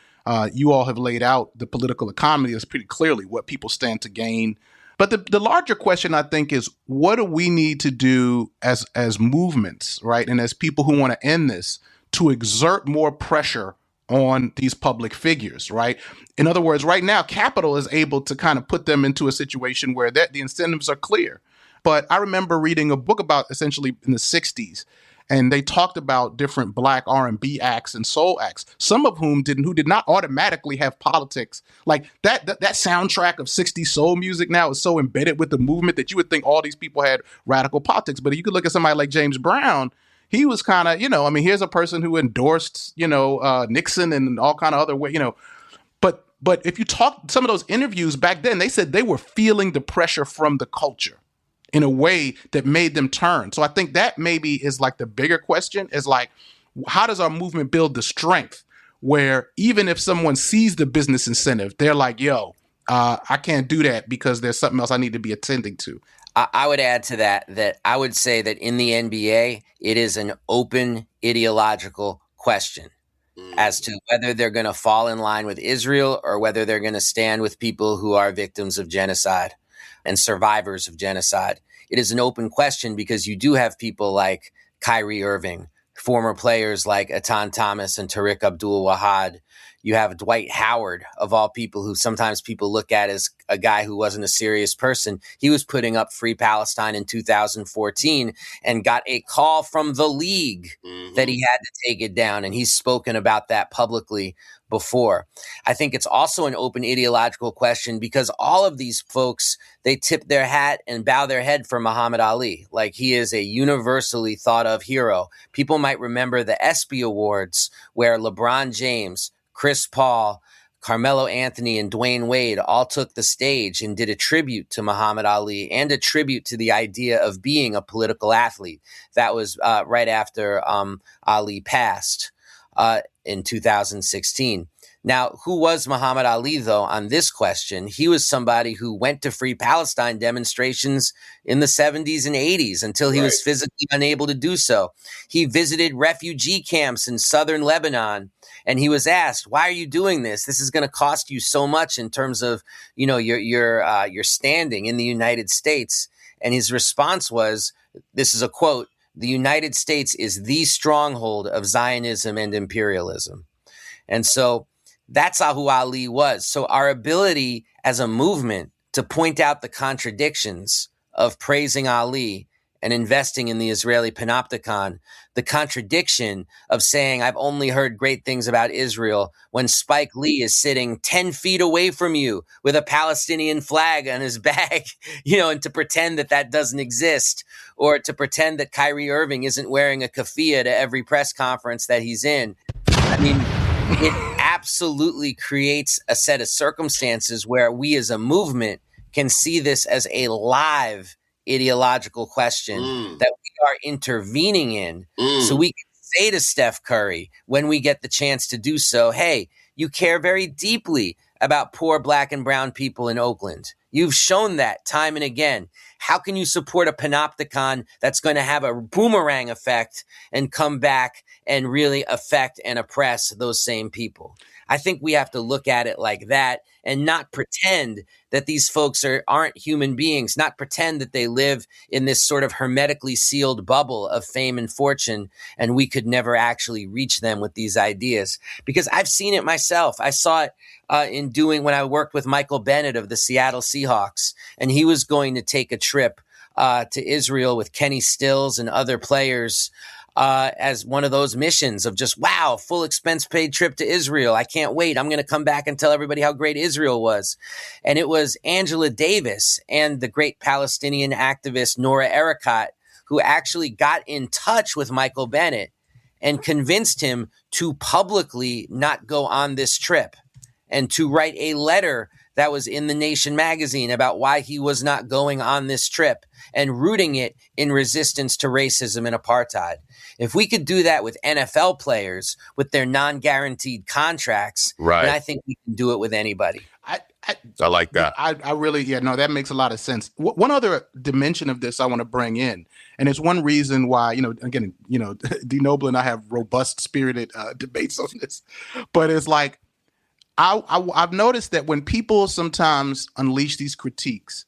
You all have laid out the political economy as pretty clearly what people stand to gain. But the larger question, I think, is what do we need to do as movements, right? And as people who want to end this, to exert more pressure on these public figures, right? In other words, right now, capital is able to kind of put them into a situation where the incentives are clear. But I remember reading a book about essentially in the 60s, and they talked about different Black R&B acts and soul acts, some of whom did not automatically have politics. Like that soundtrack of 60s soul music now is so embedded with the movement that you would think all these people had radical politics. But you could look at somebody like James Brown. He was kind of, here's a person who endorsed, Nixon and all kind of other way, But if you talk some of those interviews back then, they said they were feeling the pressure from the culture in a way that made them turn. So I think that maybe is like the bigger question is like, how does our movement build the strength where even if someone sees the business incentive, they're like, yo, I can't do that because there's something else I need to be attending to. I would add to that I would say that in the NBA, it is an open ideological question as to whether they're going to fall in line with Israel or whether they're going to stand with people who are victims of genocide and survivors of genocide. It is an open question because you do have people like Kyrie Irving, former players like Atan Thomas and Tariq Abdul-Wahad. You have Dwight Howard, of all people, who sometimes people look at as a guy who wasn't a serious person. He was putting up Free Palestine in 2014 and got a call from the league that he had to take it down. And he's spoken about that publicly before. I think it's also an open ideological question because all of these folks, they tip their hat and bow their head for Muhammad Ali. Like he is a universally thought of hero. People might remember the ESPY Awards where LeBron James, Chris Paul, Carmelo Anthony, and Dwayne Wade all took the stage and did a tribute to Muhammad Ali and a tribute to the idea of being a political athlete. That was right after Ali passed in 2016. Now, who was Muhammad Ali, though, on this question? He was somebody who went to Free Palestine demonstrations in the 70s and 80s until he was physically unable to do so. He visited refugee camps in southern Lebanon, and he was asked, why are you doing this? This is going to cost you so much in terms of, your standing in the United States. And his response was, this is a quote, "The United States is the stronghold of Zionism and imperialism." And so that's who Ali was. So our ability as a movement to point out the contradictions of praising Ali and investing in the Israeli panopticon, the contradiction of saying, I've only heard great things about Israel when Spike Lee is sitting 10 feet away from you with a Palestinian flag on his back, and to pretend that doesn't exist, or to pretend that Kyrie Irving isn't wearing a keffiyeh to every press conference that he's in. I mean, it absolutely creates a set of circumstances where we as a movement can see this as a live ideological question that we are intervening in. So we can say to Steph Curry, when we get the chance to do so, hey, you care very deeply about poor Black and brown people in Oakland. You've shown that time and again. How can you support a panopticon that's going to have a boomerang effect and come back and really affect and oppress those same people? I think we have to look at it like that and not pretend that these folks aren't human beings, not pretend that they live in this sort of hermetically sealed bubble of fame and fortune, and we could never actually reach them with these ideas. Because I've seen it myself. I saw it when I worked with Michael Bennett of the Seattle Seahawks, and he was going to take a trip to Israel with Kenny Stills and other players as one of those missions of just, wow, full expense paid trip to Israel. I can't wait. I'm going to come back and tell everybody how great Israel was. And it was Angela Davis and the great Palestinian activist Nora Erekat who actually got in touch with Michael Bennett and convinced him to publicly not go on this trip and to write a letter that was in The Nation magazine about why he was not going on this trip and rooting it in resistance to racism and apartheid. If we could do that with NFL players with their non-guaranteed contracts, then I think we can do it with anybody. I like that. I really, that makes a lot of sense. One other dimension of this I want to bring in, and it's one reason why, again, D. Noble and I have robust, spirited debates on this, but it's like, I've noticed that when people sometimes unleash these critiques,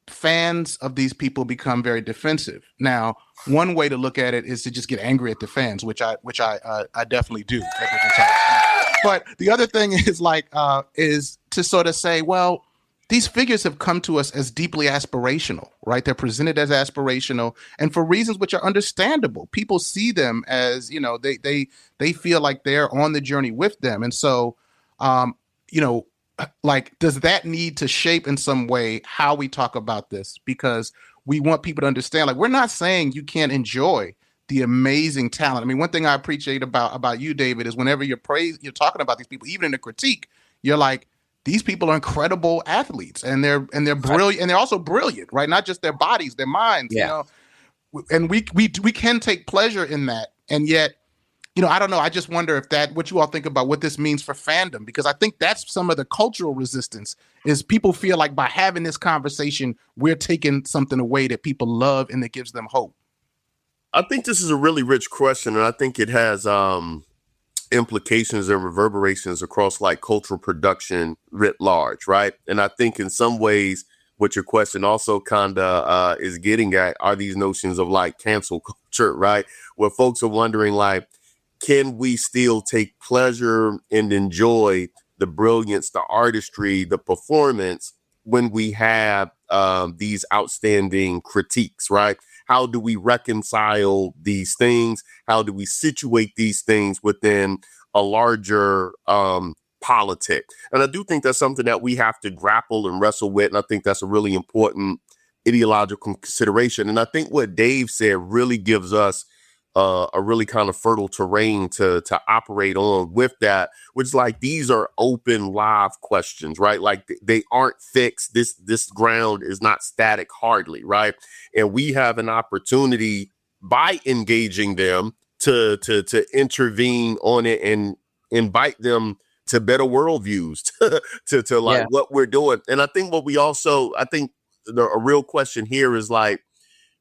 fans of these people become very defensive. Now, one way to look at it is to just get angry at the fans, which I definitely do at different times. But the other thing is to sort of say, well, these figures have come to us as deeply aspirational, right? They're presented as aspirational, and for reasons which are understandable. People see them as, they feel like they're on the journey with them, and so, does that need to shape in some way how we talk about this? Because we want people to understand, we're not saying you can't enjoy the amazing talent. I mean, one thing I appreciate about you, David, is whenever you're talking about these people, even in the critique, you're like, these people are incredible athletes, and they're brilliant, and they're also brilliant, right? Not just their bodies, their minds, and we can take pleasure in that. And yet, I don't know. I just wonder what you all think about what this means for fandom, because I think that's some of the cultural resistance is people feel like by having this conversation, we're taking something away that people love and that gives them hope. I think this is a really rich question, and I think it has implications and reverberations across cultural production writ large, right? And I think in some ways what your question also kind of is getting at are these notions of cancel culture, right? Where folks are wondering can we still take pleasure and enjoy the brilliance, the artistry, the performance when we have these outstanding critiques, right? How do we reconcile these things? How do we situate these things within a larger politic? And I do think that's something that we have to grapple and wrestle with. And I think that's a really important ideological consideration. And I think what Dave said really gives us a really kind of fertile terrain to operate on with that, which these are open, live questions, right? They aren't fixed. This ground is not static, hardly, right? And we have an opportunity by engaging them to intervene on it and invite them to better worldviews, to what we're doing. And I think a real question here is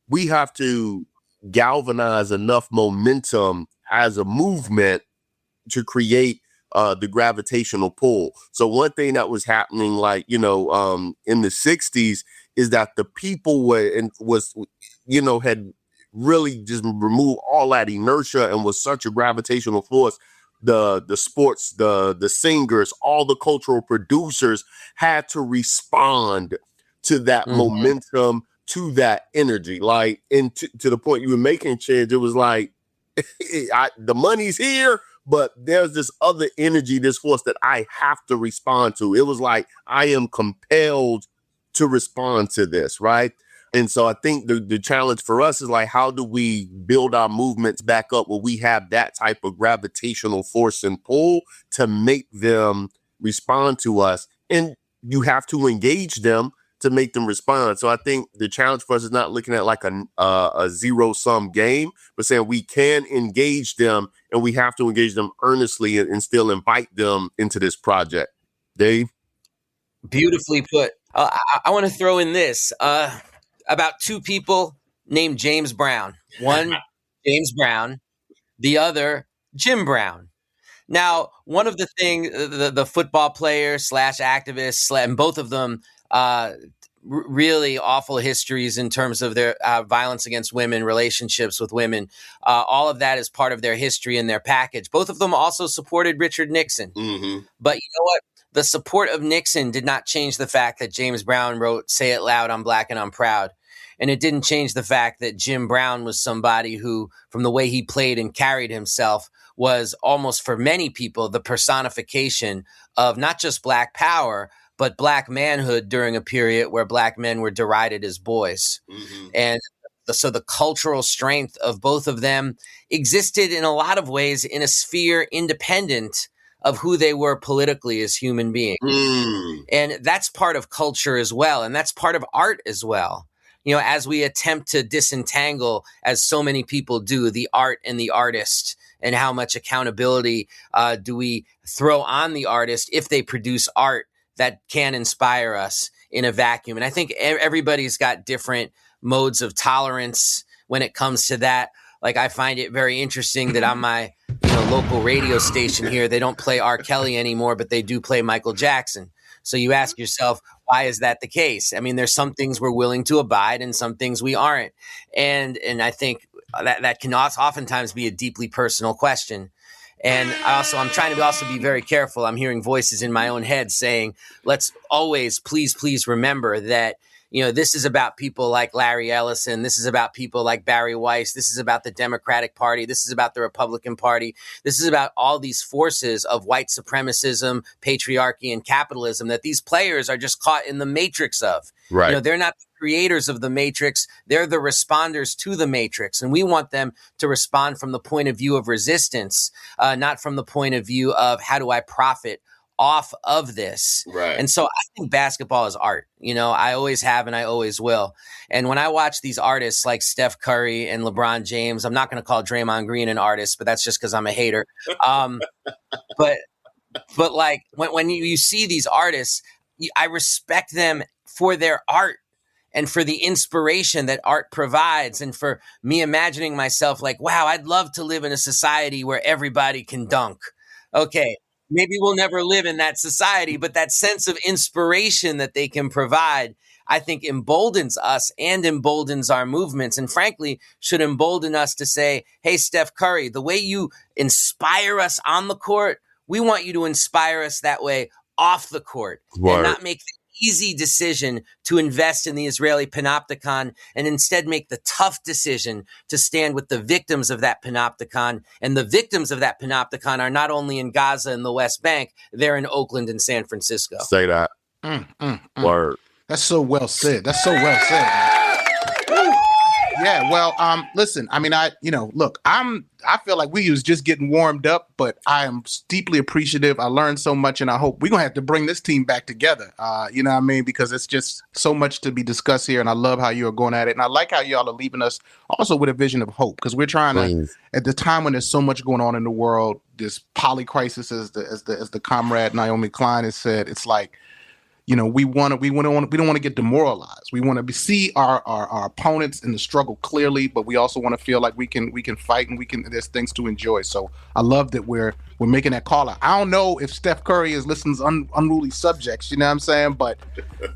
we have to galvanize enough momentum as a movement to create the gravitational pull. So one thing that was happening in the 60s is that the people had really just removed all that inertia and was such a gravitational force. The sports, the singers, all the cultural producers had to respond to that momentum, to that energy, and to the point you were making, Chenj, it was the money's here, but there's this other energy, this force that I have to respond to. It was I am compelled to respond to this, right? And so I think the challenge for us is how do we build our movements back up where we have that type of gravitational force and pull to make them respond to us, and you have to engage them to make them respond. So I think the challenge for us is not looking at a zero-sum game, but saying we can engage them, and we have to engage them earnestly and still invite them into this project. Dave? Beautifully put. I want to throw in this about two people named James Brown. One, James Brown, the other, Jim Brown. Now, one of the things, the football player / activists, and both of them really awful histories in terms of their violence against women, relationships with women. All of that is part of their history and their package. Both of them also supported Richard Nixon. Mm-hmm. But you know what? The support of Nixon did not change the fact that James Brown wrote, "Say it loud, I'm black and I'm proud." And it didn't change the fact that Jim Brown was somebody who, from the way he played and carried himself, was almost for many people the personification of not just black power, but black manhood during a period where black men were derided as boys. Mm-hmm. And so the cultural strength of both of them existed in a lot of ways in a sphere independent of who they were politically as human beings. Mm. And that's part of culture as well. And that's part of art as well. You know, as we attempt to disentangle, as so many people do, the art and the artist, and how much accountability do we throw on the artist if they produce art that can inspire us in a vacuum. And I think everybody's got different modes of tolerance when it comes to that. Like, I find it very interesting that on my local radio station here, they don't play R. Kelly anymore, but they do play Michael Jackson. So you ask yourself, why is that the case? I mean, there's some things we're willing to abide and some things we aren't. And I think that can oftentimes be a deeply personal question. And I'm trying to also be very careful. I'm hearing voices in my own head saying, let's always, please remember that, this is about people like Larry Ellison. This is about people like Barry Weiss. This is about the Democratic Party. This is about the Republican Party. This is about all these forces of white supremacism, patriarchy, and capitalism that these players are just caught in the matrix of. Right. They're not the creators of the matrix. They're the responders to the matrix. And we want them to respond from the point of view of resistance, not from the point of view of how do I profit off of this. Right. And so I think basketball is art. I always have and I always will. And when I watch these artists like Steph Curry and LeBron James, I'm not going to call Draymond Green an artist, but that's just because I'm a hater. But like when you see these artists, I respect them for their art and for the inspiration that art provides, and for me imagining myself like, wow, I'd love to live in a society where everybody can dunk. Okay. Maybe we'll never live in that society, but that sense of inspiration that they can provide, I think, emboldens us and emboldens our movements, and frankly, should embolden us to say, hey, Steph Curry, the way you inspire us on the court, we want you to inspire us that way off the court. Word. And not make the easy decision to invest in the Israeli panopticon, and instead make the tough decision to stand with the victims of that panopticon. And the victims of that panopticon are not only in Gaza and the West Bank, they're in Oakland and San Francisco. Say that. Word. That's so well said. That's so well said, man. Yeah, well, listen, I mean, look, I feel like we was just getting warmed up, but I am deeply appreciative. I learned so much, and I hope we're going to have to bring this team back together, you know what I mean? Because it's just so much to be discussed here, and I love how you are going at it, and I like how y'all are leaving us also with a vision of hope, because we're trying to, at the time when there's so much going on in the world, this poly crisis, as the comrade Naomi Klein has said, it's like, we don't want to get demoralized. We want to see our opponents in the struggle clearly, but we also want to feel like we can fight, and there's things to enjoy. So I love that we're making that call out. I don't know if Steph Curry is listening to Unruly Subjects, you know what I'm saying? But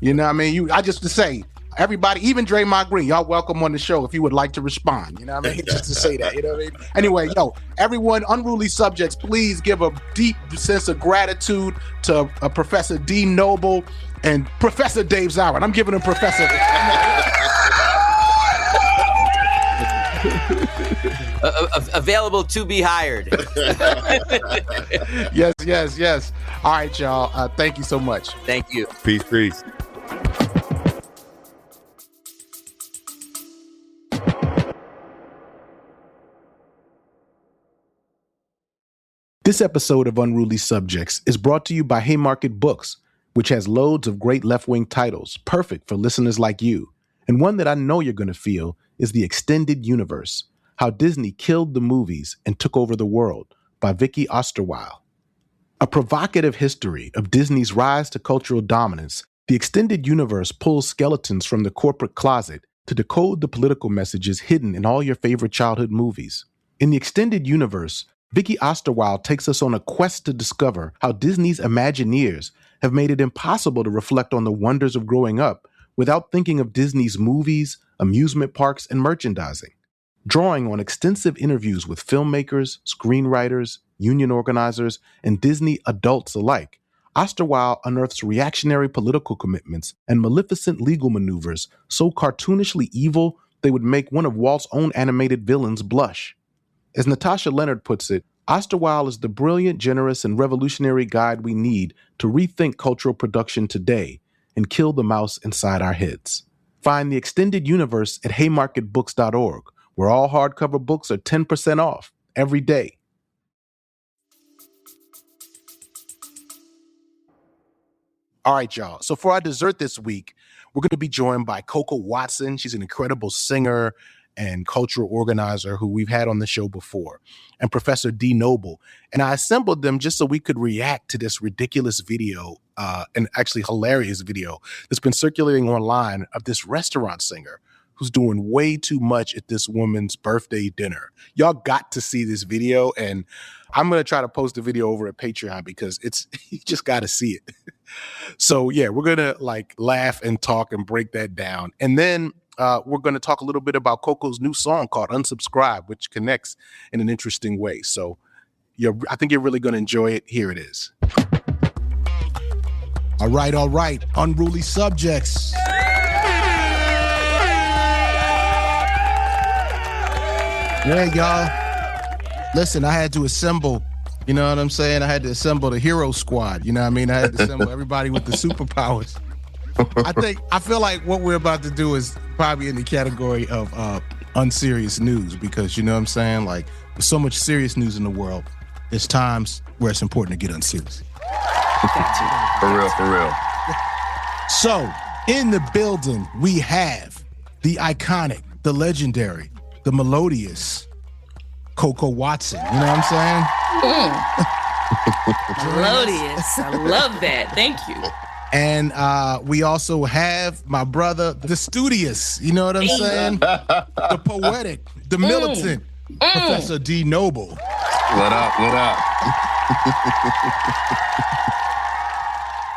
you know what I mean? I just to say, everybody, even Draymond Green, y'all welcome on the show if you would like to respond. You know what I mean? Just to say that, you know what I mean? Anyway, everyone, Unruly Subjects, please give a deep sense of gratitude to Professor D. Noble and Professor Dave Zirin. I'm giving him Professor. Available to be hired. Yes. All right, y'all. Thank you so much. Thank you. Peace. This episode of Unruly Subjects is brought to you by Haymarket Books, which has loads of great left-wing titles, perfect for listeners like you. And one that I know you're going to feel is The Extended Universe, How Disney Killed the Movies and Took Over the World by Vicky Osterweil. A provocative history of Disney's rise to cultural dominance, The Extended Universe pulls skeletons from the corporate closet to decode the political messages hidden in all your favorite childhood movies. In The Extended Universe, Vicky Osterweil takes us on a quest to discover how Disney's Imagineers have made it impossible to reflect on the wonders of growing up without thinking of Disney's movies, amusement parks, and merchandising. Drawing on extensive interviews with filmmakers, screenwriters, union organizers, and Disney adults alike, Osterweil unearths reactionary political commitments and maleficent legal maneuvers so cartoonishly evil they would make one of Walt's own animated villains blush. As Natasha Leonard puts it, Osterweil is the brilliant, generous, and revolutionary guide we need to rethink cultural production today and kill the mouse inside our heads. Find The Extended Universe at haymarketbooks.org, where all hardcover books are 10% off every day. All right, y'all. So for our dessert this week, we're going to be joined by CoCo Watson. She's an incredible singer and cultural organizer who we've had on the show before, and Professor D. Noble. And I assembled them just so we could react to this ridiculous video, and actually hilarious video that's been circulating online of this restaurant singer who's doing way too much at this woman's birthday dinner. Y'all got to see this video, and I'm going to try to post the video over at Patreon because you just got to see it. So yeah, we're going to like laugh and talk and break that down. And then we're going to talk a little bit about CoCo's new song called Unsubscribe, which connects in an interesting way. So I think you're really going to enjoy it. Here it is. All right. Unruly Subjects. Yeah, y'all. Listen, I had to assemble, you know what I'm saying? I had to assemble the hero squad, you know what I mean? I had to assemble everybody with the superpowers. I feel like what we're about to do is probably in the category of unserious news because, you know what I'm saying? Like, there's so much serious news in the world. There's times where it's important to get unserious. For real. So, in the building, we have the iconic, the legendary, the melodious CoCo Watson. You know what I'm saying? Melodious. I love that. Thank you. And we also have my brother, the studious. You know what I'm saying? The poetic, the militant, Professor D. Noble. What up?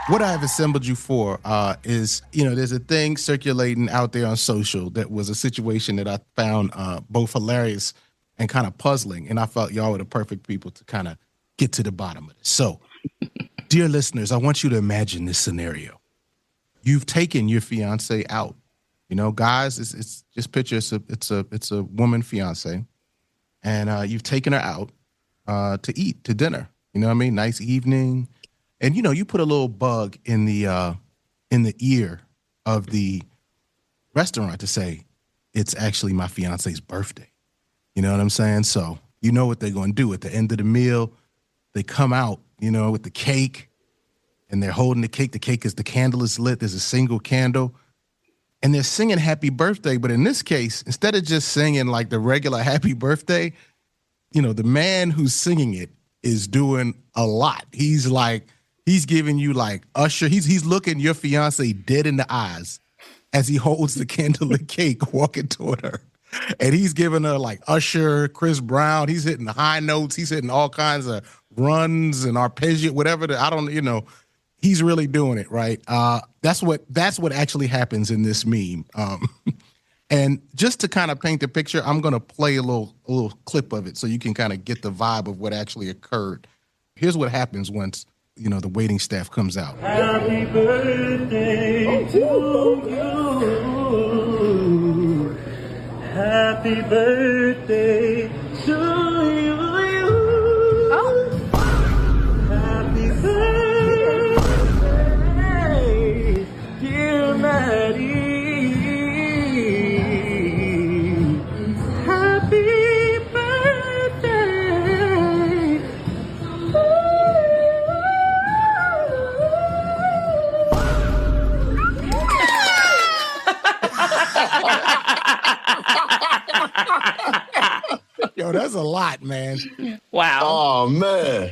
What I have assembled you for is, there's a thing circulating out there on social that was a situation that I found both hilarious and kind of puzzling. And I felt y'all were the perfect people to kind of get to the bottom of it. So, dear listeners, I want you to imagine this scenario. You've taken your fiance out. You know, guys, it's just picture it's a woman fiance. And you've taken her out to eat, to dinner. You know what I mean? Nice evening. And, you put a little bug in the ear of the restaurant to say, it's actually my fiance's birthday. You know what I'm saying? So you know what they're going to do at the end of the meal. They come out, with the cake, and they're holding the cake. The candle is lit. There's a single candle. And they're singing happy birthday. But in this case, instead of just singing like the regular happy birthday, the man who's singing it is doing a lot. He's giving you like Usher. He's looking your fiance dead in the eyes as he holds the candlelit cake walking toward her. And he's giving her like Usher, Chris Brown. He's hitting the high notes. He's hitting all kinds of runs and arpeggio, whatever. He's really doing it, right? That's what actually happens in this meme. And just to kind of paint the picture, I'm going to play a little clip of it so you can kind of get the vibe of what actually occurred. Here's what happens once the waiting staff comes out. Happy birthday to you. Happy birthday to you. Oh. Happy birthday, dear Maddie. Happy birthday. Yo, that's a lot, man. Wow. Oh man.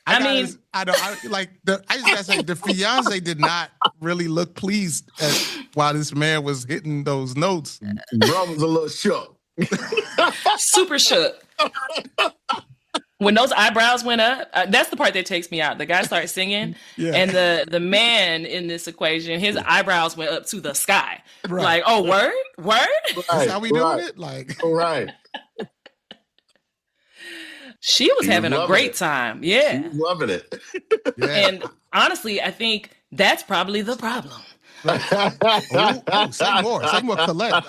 I just gotta say, the fiance did not really look pleased while this man was hitting those notes. Bro was a little shook. super shook. When those eyebrows went up, that's the part that takes me out. The guy started singing, and the man in this equation, his eyebrows went up to the sky. Right. Like, oh, word? Right, that's how we doing it? Like, right. She was having a great time. Yeah. She was loving it. Yeah. And honestly, I think that's probably the problem. Say more, Colette.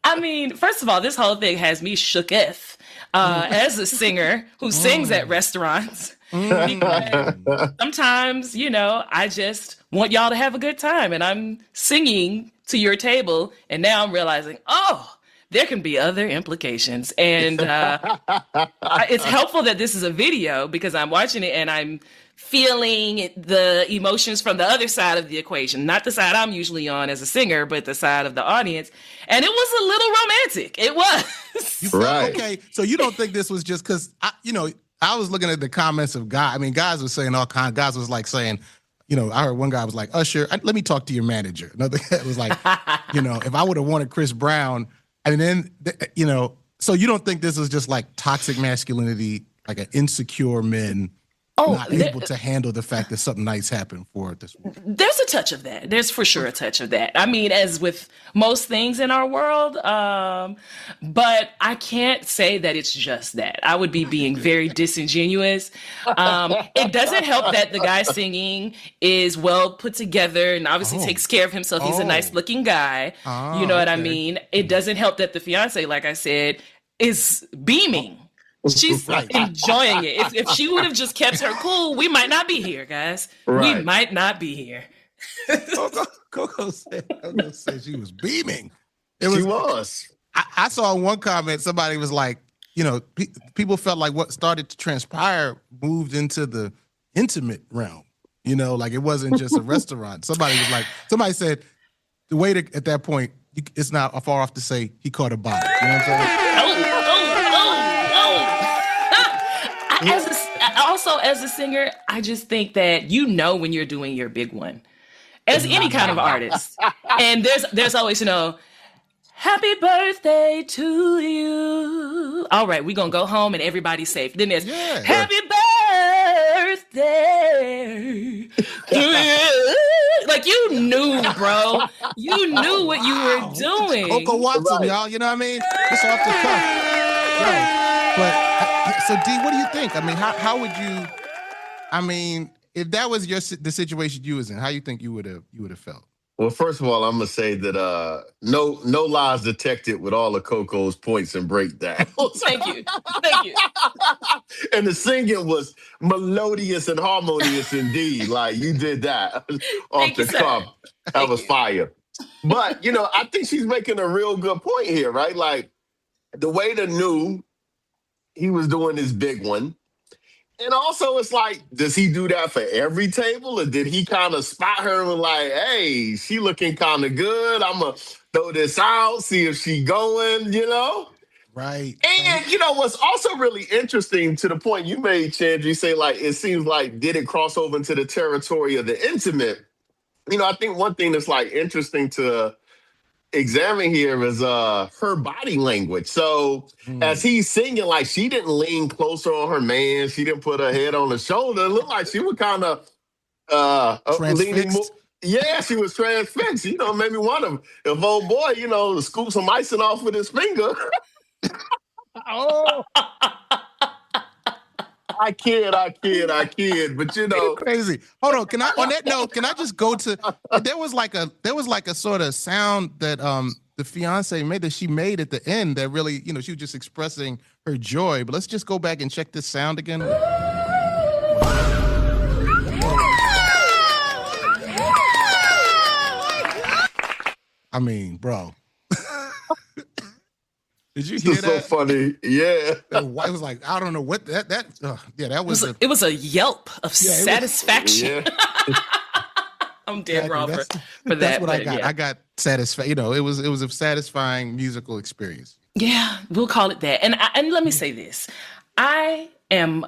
I mean, first of all, this whole thing has me shooketh as a singer who sings at restaurants. Because sometimes, I just want y'all to have a good time, and I'm singing to your table, and now I'm realizing, there can be other implications. And it's helpful that this is a video because I'm watching it and I'm feeling the emotions from the other side of the equation, not the side I'm usually on as a singer, but the side of the audience. And it was a little romantic. It was. Right. Okay. So you don't think this was just because, I was looking at the comments of guys. I mean, guys were saying all kinds. Guys was like saying, I heard one guy was like, Usher, let me talk to your manager. Another guy was like, if I would have wanted Chris Brown, and then, so you don't think this is just like toxic masculinity, like an insecure men not able to handle the fact that something nice happened for this woman? There's a touch of that. There's for sure a touch of that. I mean, as with most things in our world, but I can't say that it's just that. I would be being very disingenuous. It doesn't help that the guy singing is well put together and obviously takes care of himself. He's a nice looking guy. You know what I mean? It doesn't help that the fiance, like I said, is beaming. She's enjoying it. If she would have just kept her cool, we might not be here, guys. Right. We might not be here. CoCo said she was beaming. She was. I saw in one comment, somebody was like, people felt like what started to transpire moved into the intimate realm. Like it wasn't just a restaurant. Somebody said the waiter at that point, it's not far off to say he caught a body. You know what I'm saying? As a singer, I just think that when you're doing your big one, as any kind of artist, and there's always happy birthday to you. All right, we're gonna go home and everybody's safe. Then there's happy birthday to you. Like you knew, bro. You knew what you were doing. CoCo Watson, y'all. You know what I mean? It's off the cuff. But so D, what do you think? I mean, how would you? I mean, if that was the situation you was in, how you think you would have felt? Well, first of all, I'm gonna say that no lies detected with all of CoCo's points and breakdowns. Thank you. And the singing was melodious and harmonious indeed. Like you did that off the cuff. That was fire. But I think she's making a real good point here, right? Like the waiter knew he was doing this big one. And also, it's like, does he do that for every table? Or did he kind of spot her and was like, hey, she looking kind of good. I'm going to throw this out, see if she going, Right. And, what's also really interesting to the point you made, Chenjerai, say, like, it seems like, did it cross over into the territory of the intimate? I think one thing that's, like, interesting to examine here is her body language. So as he's singing, like she didn't lean closer on her man. She didn't put her head on his shoulder. It looked like she was kind of leaning more. Yeah, she was transfixed. Made me wonder if old boy, scoop some icing off with his finger. Oh. I kid. But crazy. Hold on. On that note, can I just go to? There was like a sort of sound that the fiance made that she made at the end that really, she was just expressing her joy. But let's just go back and check this sound again. I mean, bro. Did you hear that? So funny, yeah. It was like, I don't know what that was. It was a yelp of satisfaction. I'm dead wrong for that. That's what I got. Yeah. I got satisfied. It was a satisfying musical experience. Yeah, we'll call it that. And let me say this: I am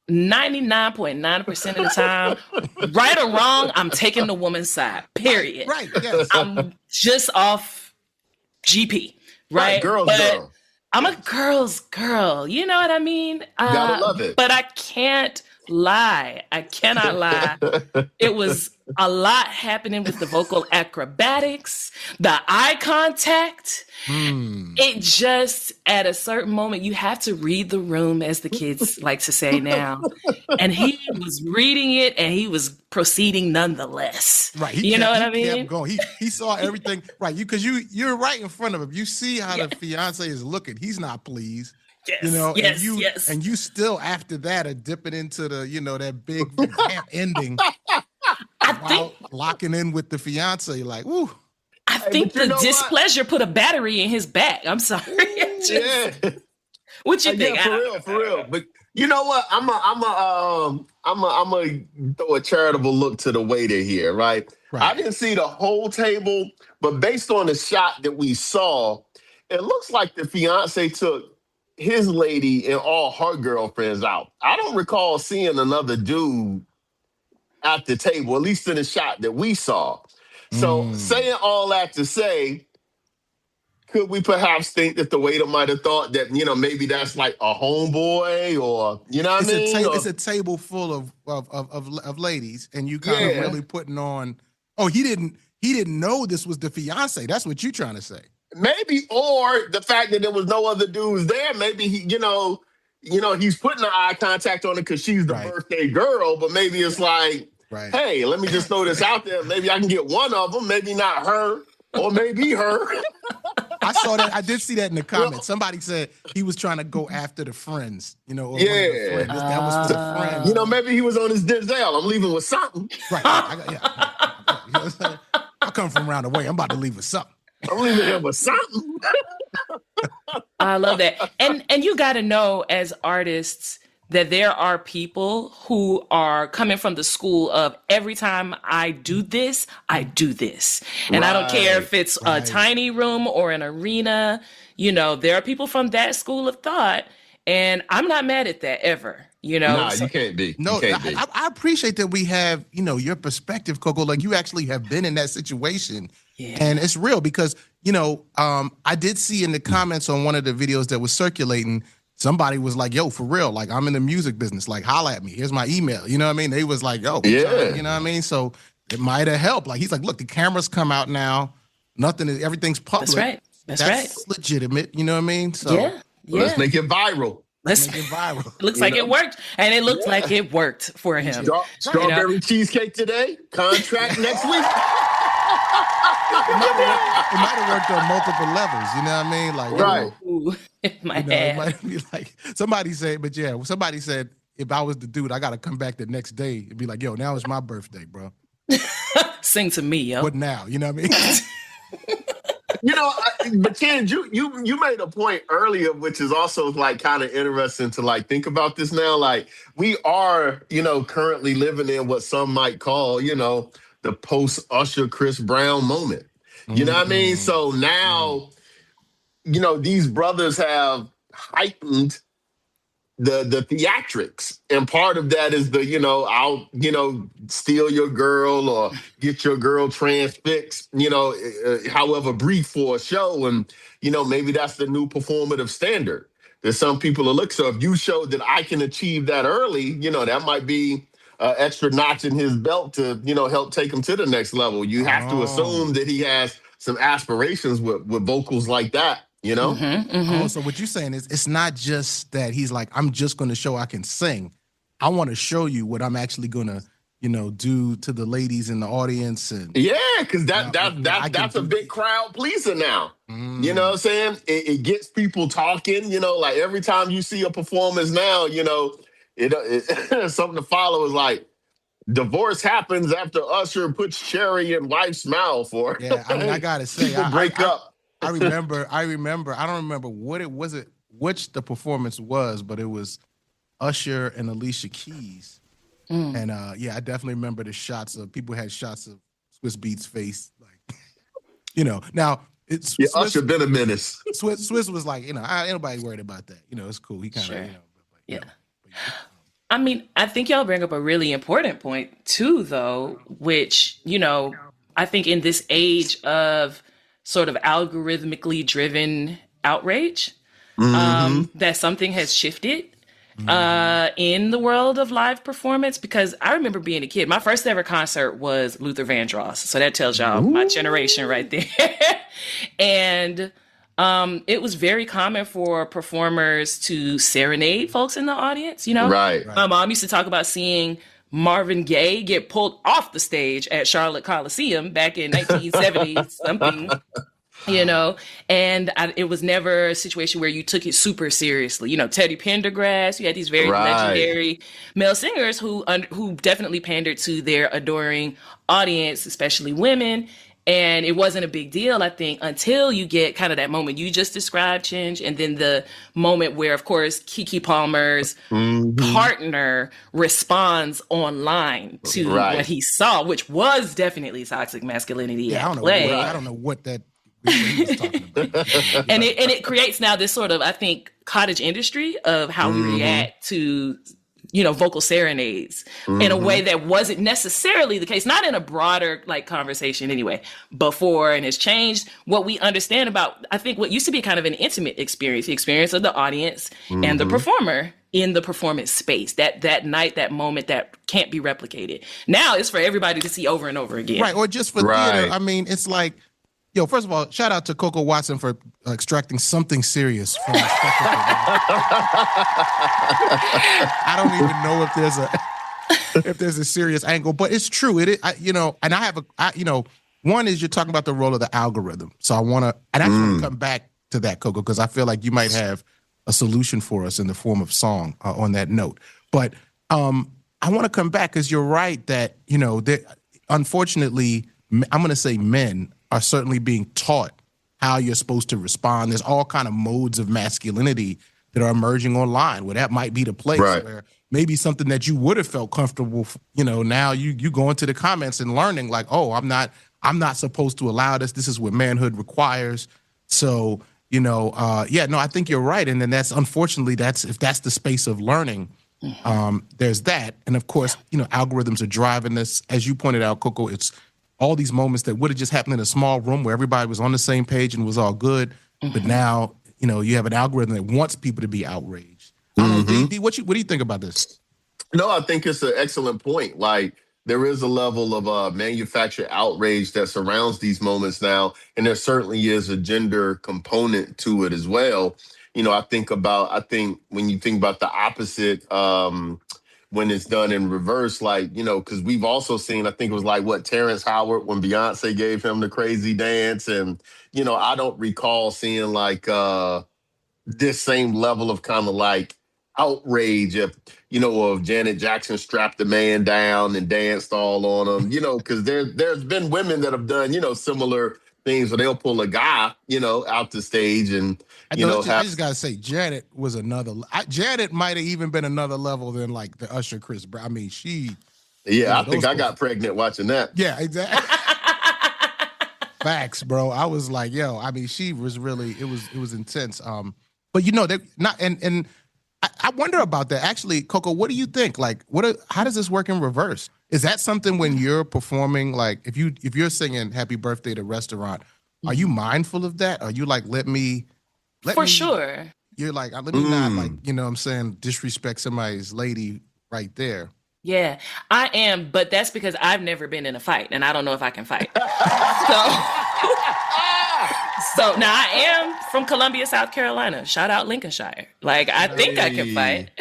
99.9% of the time, right or wrong, I'm taking the woman's side. Period. Right. Yes. I'm just off GP. Right. Girl. I'm a girl's girl. You know what I mean? Gotta love it. But I can't lie. I cannot lie. It was a lot happening with the vocal acrobatics, the eye contact. It just, at a certain moment, you have to read the room, as the kids like to say now. And he was reading it and he was proceeding nonetheless. Right. You know what I mean? He kept going. He saw everything. Right. Because you're right in front of him. You see how the fiance is looking. He's not pleased. Yes. Yes. And you still after that are dipping into the, that big ending. I think locking in with the fiance, like, woo. I think the displeasure put a battery in his back. I'm sorry. What you think? For real. But you know what? I'm a throw a charitable look to the waiter here, right? I didn't see the whole table, but based on the shot that we saw, it looks like the fiance took his lady and all her girlfriends out. I don't recall seeing another dude at the table, at least in the shot that we saw. So saying all that to say, could we perhaps think that the waiter might have thought that, maybe that's like a homeboy, or, you know what I mean? It's a table full of ladies, and you kind of really putting on, oh, he didn't know this was the fiance. That's what you're trying to say. Maybe, or the fact that there was no other dudes there. Maybe he, he's putting the eye contact on it because she's the birthday girl, but maybe it's like, hey, let me just throw this out there. Maybe I can get one of them, maybe not her, or maybe her. I saw that. I did see that in the comments. Somebody said he was trying to go after the friends, or one of the friends. That was for the friends. Maybe he was on his Denzel. I'm leaving with something. Right. I come from around the way. I'm about to leave with something. I'm leaving him with something. I love that. And you got to know, as artists, that there are people who are coming from the school of, every time I do this, I do this. And I don't care if it's a tiny room or an arena. There are people from that school of thought, and I'm not mad at that ever. Nah, you can't be. No, I appreciate that we have, your perspective, CoCo. Like, you actually have been in that situation. Yeah. And it's real because, I did see in the comments on one of the videos that was circulating, somebody was like, yo, for real, like, I'm in the music business. Like, holla at me. Here's my email. You know what I mean? They was like, yo, you know what I mean? So it might have helped. Like, he's like, look, the cameras come out now. Everything's public. That's right. That's legitimate. You know what I mean? So yeah. Let's make it viral. Let's make it viral. It looks like it worked. And it looks like it worked for him. Strawberry cheesecake today, contract next week. It might have worked on multiple levels, you know what I mean? Like, Ooh, it might it might be like, somebody said if I was the dude, I got to come back the next day and be like, yo, now it's my birthday, bro. Sing to me, yo. What now? You know what I mean? But Ken, you made a point earlier, which is also like kind of interesting to like think about this now. Like, we are, currently living in what some might call, the post-Usher Chris Brown moment. You know what I mean? So now, these brothers have heightened the theatrics. And part of that is the, I'll, steal your girl or get your girl transfixed, however brief for a show. And, maybe that's the new performative standard. There's some people that look, so if you show that I can achieve that early, that might be extra notch in his belt to, help take him to the next level. You have to assume that he has some aspirations with vocals like that, Oh, so what you're saying is it's not just that he's like, I'm just going to show I can sing. I want to show you what I'm actually going to, do to the ladies in the audience. And because that's a big crowd pleaser now. You know what I'm saying? It gets people talking, like every time you see a performance now, it something to follow is like, divorce happens after Usher puts cherry in wife's mouth, or I gotta say, break up. I remember. I don't remember what it was. Which the performance was, but it was Usher and Alicia Keys, and I definitely remember the shots of people had shots of Swiss Beats face, like Now it's Usher been a menace. Swiss was like, ain't nobody worried about that. It's cool. He kind of I mean, I think y'all bring up a really important point too, though, which, I think in this age of sort of algorithmically driven outrage, that something has shifted in the world of live performance. Because I remember being a kid, my first ever concert was Luther Vandross. So that tells y'all my generation right there. And it was very common for performers to serenade folks in the audience, Right. My mom used to talk about seeing Marvin Gaye get pulled off the stage at Charlotte Coliseum back in 1970 something, and it was never a situation where you took it super seriously. Teddy Pendergrass, you had these very legendary male singers who definitely pandered to their adoring audience, especially women. And it wasn't a big deal, I think, until you get kind of that moment you just described, Chinj, and then the moment where, of course, Keke Palmer's partner responds online to what he saw, which was definitely toxic masculinity at play. I don't know what that he was talking about. and it creates now this sort of, I think, cottage industry of how we react to vocal serenades in a way that wasn't necessarily the case, not in a broader like conversation anyway, before, and has changed what we understand about, I think, what used to be kind of an intimate experience, the experience of the audience and the performer in the performance space, that night, that moment that can't be replicated. Now it's for everybody to see over and over again. Right, or just for theater. I mean, it's like, yo, first of all, shout out to CoCo Watson for extracting something serious from the spectacle. I don't even know if there's a serious angle, but it's true. It is, and I have one is you're talking about the role of the algorithm. So I want to come back to that, CoCo, because I feel like you might have a solution for us in the form of song on that note. But I want to come back because you're right that, unfortunately, I'm going to say men are certainly being taught how you're supposed to respond. There's all kind of modes of masculinity that are emerging online, where that might be the place where maybe something that you would have felt comfortable, now you go into the comments and learning like, oh, I'm not supposed to allow this. This is what manhood requires. So, I think you're right. And then that's, unfortunately, if that's the space of learning, there's that. And of course, algorithms are driving this. As you pointed out, CoCo, it's all these moments that would have just happened in a small room where everybody was on the same page and was all good. But now, you have an algorithm that wants people to be outraged. D, what do you think about this? No, I think it's an excellent point. Like, there is a level of manufactured outrage that surrounds these moments now, and there certainly is a gender component to it as well. I think when you think about the opposite, when it's done in reverse, like, because we've also seen, I think it was like Terrence Howard when Beyonce gave him the crazy dance, and I don't recall seeing like this same level of kind of like outrage of Janet Jackson strapped the man down and danced all on him, because there's been women that have done, similar things where they'll pull a guy, out the stage and, I just got to say, Janet was Janet might have even been another level than like the Usher Chris Brown. I mean, I think I got pregnant watching that. Yeah, exactly. Facts, bro. I was like, yo, I mean, she was really, it was intense. But they're not, and I wonder about that. Actually, CoCo, what do you think? Like, how does this work in reverse? Is that something when you're performing, like if you're singing Happy Birthday to Restaurant, are you mindful of that? Are you like, sure. You're like, let me not like, what I'm saying, disrespect somebody's lady right there. Yeah, I am, but that's because I've never been in a fight, and I don't know if I can fight. So now I am from Columbia, South Carolina. Shout out Lincolnshire. Like, I think I can fight.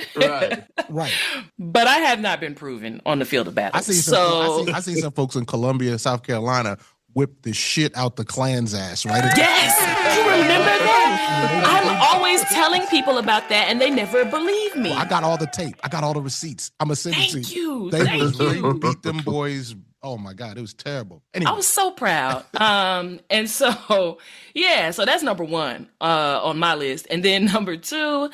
Right. But I have not been proven on the field of battle. I see some folks in Columbia, South Carolina whip the shit out the Klan's ass, right? Yes! You remember that? I'm always telling people about that, and they never believe me. Well, I got all the tape. I got all the receipts. I'm going to send it to you. Thank you. They beat them boys. Oh, my God. It was terrible. Anyway. I was so proud. And so, so that's number one on my list. And then number two,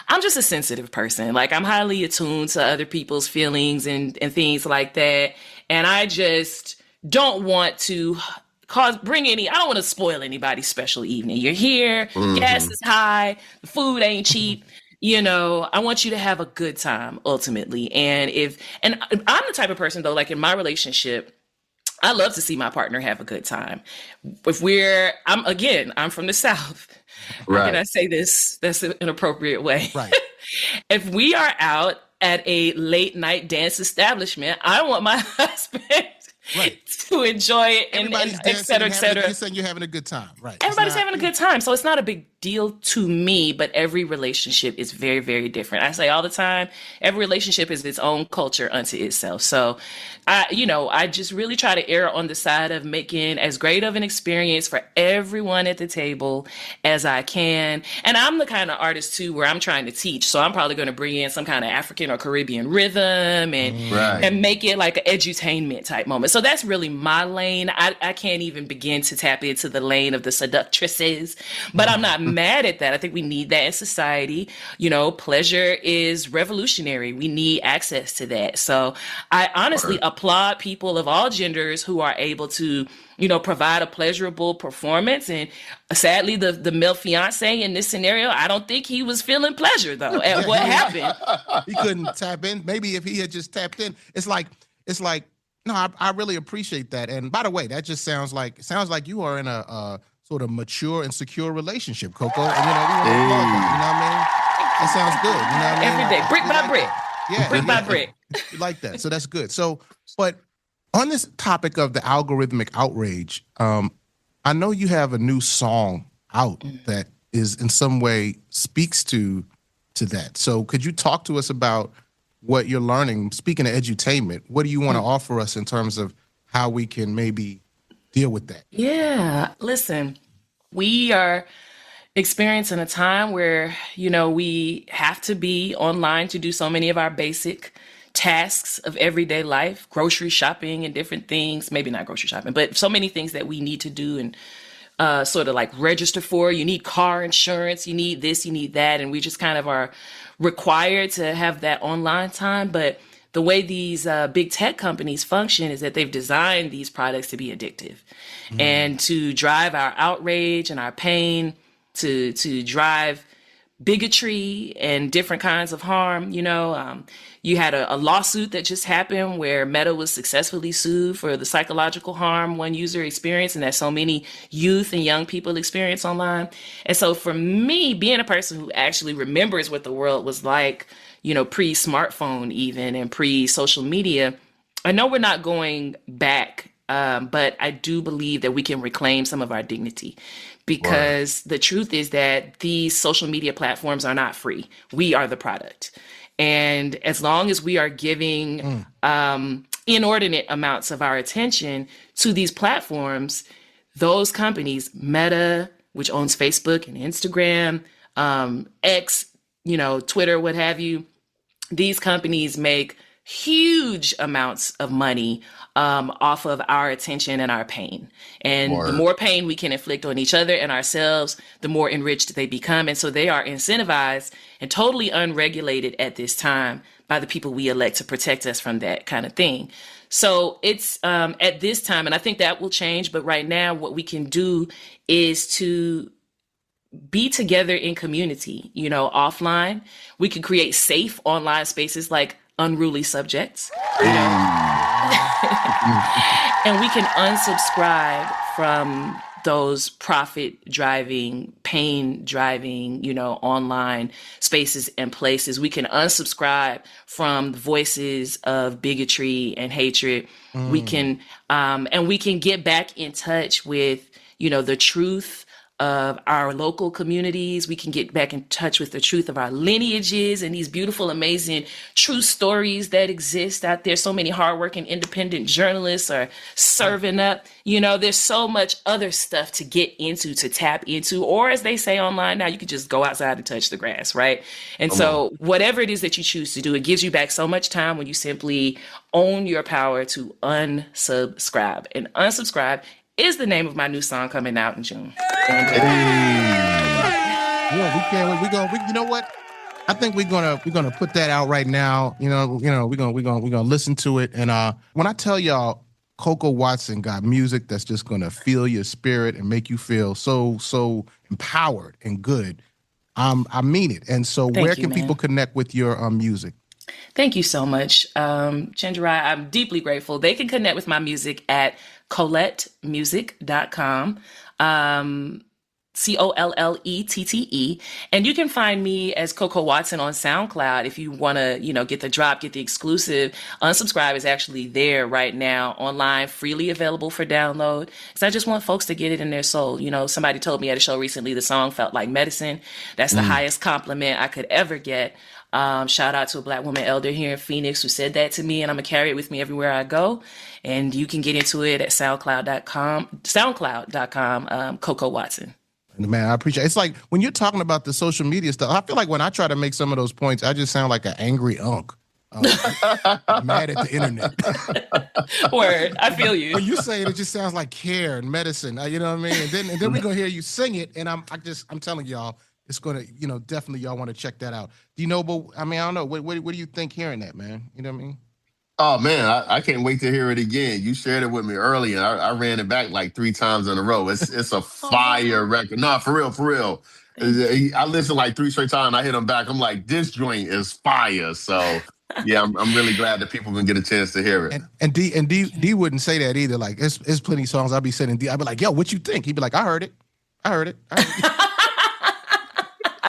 I'm just a sensitive person. Like, I'm highly attuned to other people's feelings and things like that. And I just don't want to I don't want to spoil anybody's special evening. You're here, gas is high, the food ain't cheap. I want you to have a good time ultimately. And I'm the type of person though, like in my relationship, I love to see my partner have a good time. I'm from the South. Right. How can I say this? That's an appropriate way. Right. If we are out at a late night dance establishment, I want my husband to enjoy it and et cetera, et cetera. You're saying you're having a good time, right? Everybody's having a good time. So it's not a big deal to me, but every relationship is very, very different. I say all the time, every relationship is its own culture unto itself. So I just really try to err on the side of making as great of an experience for everyone at the table as I can. And I'm the kind of artist too, where I'm trying to teach. So I'm probably going to bring in some kind of African or Caribbean rhythm and make it like an edutainment type moment. So that's really my lane. I can't even begin to tap into the lane of the seductresses, but I'm not mad at that. I think we need that in society. Pleasure is revolutionary. We need access to that. So I honestly applaud people of all genders who are able to provide a pleasurable performance. And sadly, the male fiance in this scenario, I don't think he was feeling pleasure though at what happened. He couldn't tap in. Maybe if he had just tapped in, it's like, no, I really appreciate that. And by the way, that just sounds like you are in a sort of mature and secure relationship, CoCo. And we want to applaud that, you know what I mean? That sounds good. You know what I mean? Every day, brick by brick. Yeah, brick by brick. You like that. So that's good. So, but on this topic of the algorithmic outrage, I know you have a new song out that is in some way speaks to that. So could you talk to us about what you're learning? Speaking of edutainment, what do you want to offer us in terms of how we can maybe deal with that? Yeah, listen, we are experiencing a time where, we have to be online to do so many of our basic tasks of everyday life, grocery shopping and different things, maybe not grocery shopping, but so many things that we need to do and sort of like register for. You need car insurance, you need this, you need that. And we just kind of are required to have that online time. But the way these big tech companies function is that they've designed these products to be addictive and to drive our outrage and our pain, to drive bigotry and different kinds of harm. You had a lawsuit that just happened where Meta was successfully sued for the psychological harm one user experienced and that so many youth and young people experience online. And so for me, being a person who actually remembers what the world was like, pre-smartphone even and pre-social media, I know we're not going back, but I do believe that we can reclaim some of our dignity. Because the truth is that these social media platforms are not free. We are the product. And as long as we are giving inordinate amounts of our attention to these platforms, those companies, Meta, which owns Facebook and Instagram, X, Twitter, what have you, these companies make huge amounts of money off of our attention and our pain. And the more pain we can inflict on each other and ourselves, the more enriched they become. And so they are incentivized and totally unregulated at this time by the people we elect to protect us from that kind of thing. So it's at this time, and I think that will change. But right now, what we can do is to be together in community, offline. We can create safe online spaces like Unruly Subjects, and we can unsubscribe from those profit-driving, pain-driving, online spaces and places. We can unsubscribe from the voices of bigotry and hatred. We can, and we can get back in touch with, the truth of our local communities. We can get back in touch with the truth of our lineages and these beautiful, amazing, true stories that exist out there. So many hardworking, independent journalists are serving up. There's so much other stuff to get into, to tap into, or as they say online now, you can just go outside and touch the grass, right? And so whatever it is that you choose to do, it gives you back so much time when you simply own your power to unsubscribe. And unsubscribe is the name of my new song coming out in June. Yeah, we can. We you know what? I think we're gonna put that out right now. We're gonna listen to it. And when I tell y'all, CoCo Watson got music that's just gonna feel your spirit and make you feel so empowered and good. I mean it. And so, where can people connect with your music? Thank you so much, Chenjerai. I'm deeply grateful. They can connect with my music at ColletteMusic.com, COLLETTE. And you can find me as CoCo Watson on SoundCloud if you want to, get the drop, get the exclusive. Unsubscribe is actually there right now, online, freely available for download. Because I just want folks to get it in their soul. Somebody told me at a show recently the song felt like medicine. That's the highest compliment I could ever get. Shout out to a Black woman elder here in Phoenix who said that to me, and I'm gonna carry it with me everywhere I go. And you can get into it at SoundCloud.com, CoCo Watson. Man, I appreciate it. It's like when you're talking about the social media stuff, I feel like when I try to make some of those points, I just sound like an angry unk. I'm mad at the internet. Word, I feel you. When you say it just sounds like care and medicine. You know what I mean? And then we're gonna hear you sing it, and I'm telling y'all, it's gonna, definitely y'all want to check that out. D Noble, I mean, I don't know, what do you think hearing that, man? You know what I mean? Oh man, I can't wait to hear it again. You shared it with me earlier. I ran it back like 3 times in a row. It's a fire record. No, for real. I listened like 3 straight times. I hit them back. I'm like, this joint is fire. So yeah, I'm really glad that people can get a chance to hear it. And D wouldn't say that either. Like, it's plenty of songs I'll be sending D. I'd be like, yo, what you think? He'd be like, I heard it. I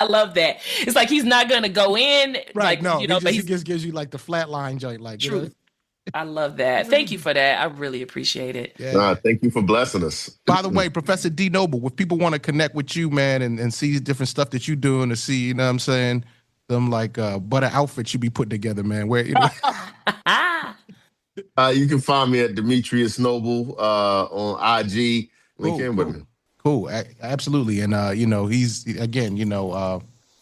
love that. It's like he's not gonna go in, right? Like, no, but he just gives you like the flatline joint, like truth. I love that. Thank you for that. I really appreciate it. Yeah. Thank you for blessing us. By the way, Professor D Noble, if people want to connect with you, man, and see different stuff that you're doing, to see, you know what I'm saying, them like butter outfits you be putting together, man. Where you can find me at Demetrius Noble on IG. Link in with me. Cool, absolutely, and he's again,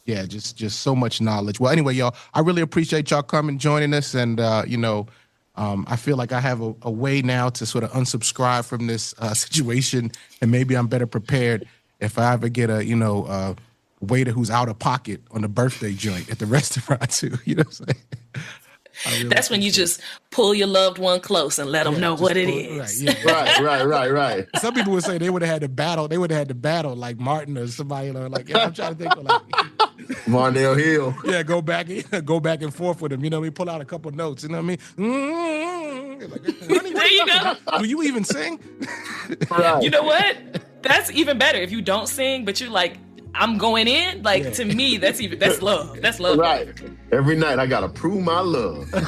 just so much knowledge. Well, anyway, y'all, I really appreciate y'all coming, joining us, and I feel like I have a way now to sort of unsubscribe from this situation, and maybe I'm better prepared if I ever get a waiter who's out of pocket on the birthday joint at the restaurant too. You know what I'm saying? Really That's when you just pull your loved one close and let them know what it is. Right. Some people would say they would have had to battle. They would have had to battle like Martin or somebody. Like, I'm trying to think of like Marnell Hill. Yeah, go back and forth with him. You know what I mean? Pull out a couple notes. You know what I mean? Like, there you go. Do you even sing? Right. You know what? That's even better. If you don't sing, but you're like, I'm going in. Like, to me, that's love. That's love. Right. Every night I gotta prove my love. Oh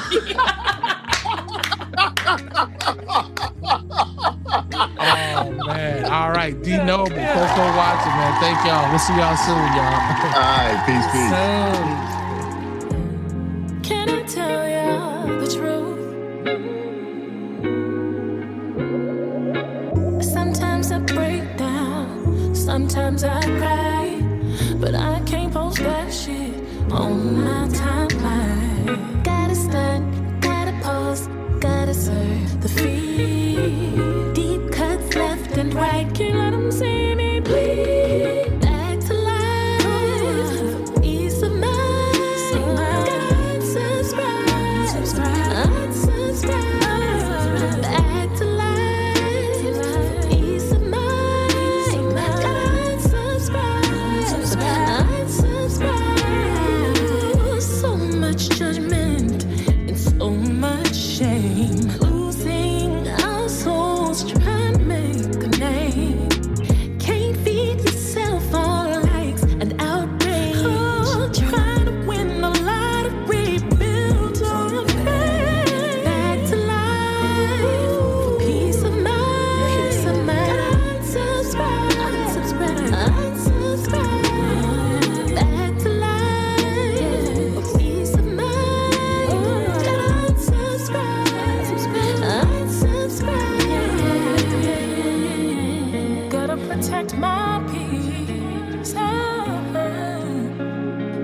man. All right. D Noble, CoCo Watson, man. Thank y'all. We'll see y'all soon, y'all. All right, peace. Can I tell you the truth? Sometimes I break down, sometimes I cry, but I can't post that shit on my timeline. Gotta stand, gotta pose, gotta serve the feed. Deep cuts left and right, can't let them see me bleed. Back to life, peace of mind. Gotta unsubscribe, unsubscribe. Back to life, peace of mind. Gotta unsubscribe, unsubscribe. So much judgment and so much shame. Losing our souls, trying to make a name. Can't feed yourself on likes and outrage. Oh, trying to win the lottery, built on pain. Back to life, peace of mind. Peace of mind. Unsubscribe, unsubscribe, unsubscribe. Back to life, peace of mind. Unsubscribe, unsubscribe. Gotta protect my peace.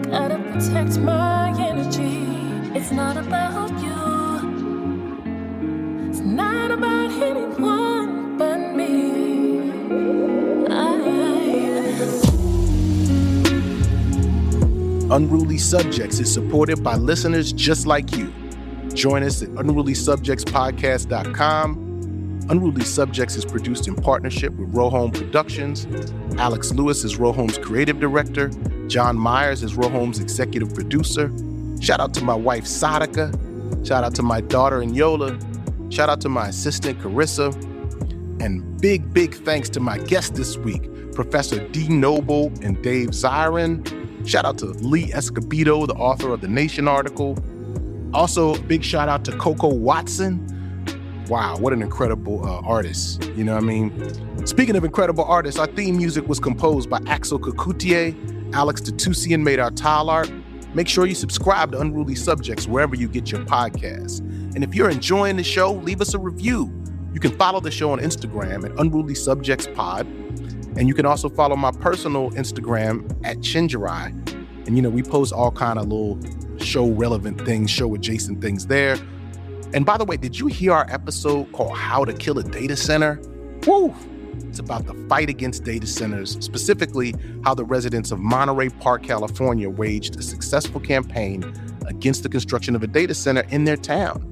Gotta protect my energy. It's not about you. It's not about anyone but me. Unruly Subjects is supported by listeners just like you. Join us at unrulysubjectspodcast.com. Unruly Subjects is produced in partnership with Rohome Productions. Alex Lewis is Rohome's creative director. John Myers is Rohome's executive producer. Shout out to my wife, Sadaka. Shout out to my daughter, Yola. Shout out to my assistant, Carissa. And big thanks to my guests this week, Professor D Noble and Dave Zirin. Shout out to Lee Escobedo, the author of the Nation article. Also, big shout out to CoCo Watson. Wow, what an incredible artist. You know what I mean? Speaking of incredible artists, our theme music was composed by Axel Kakutier. Alex Tatusian made our tile art. Make sure you subscribe to Unruly Subjects wherever you get your podcasts. And if you're enjoying the show, leave us a review. You can follow the show on Instagram at Unruly Subjects Pod. And you can also follow my personal Instagram at Chenjerai. And, we post all kind of little show relevant things, show adjacent things there. And by the way, did you hear our episode called How to Kill a Data Center? Woo! It's about the fight against data centers, specifically how the residents of Monterey Park, California, waged a successful campaign against the construction of a data center in their town.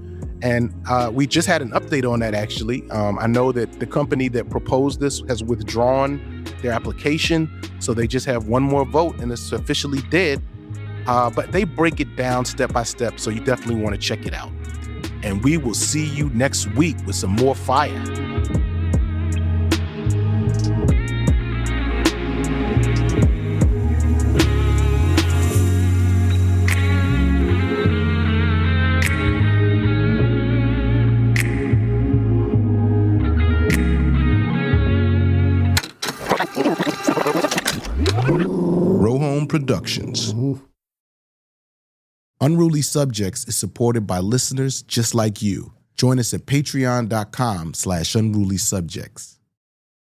And we just had an update on that, actually. I know that the company that proposed this has withdrawn their application, so they just have one more vote and it's officially dead. But they break it down step by step, so you definitely want to check it out. And we will see you next week with some more fire. Rohome Productions. Unruly Subjects is supported by listeners just like you. Join us at patreon.com/unrulysubjects.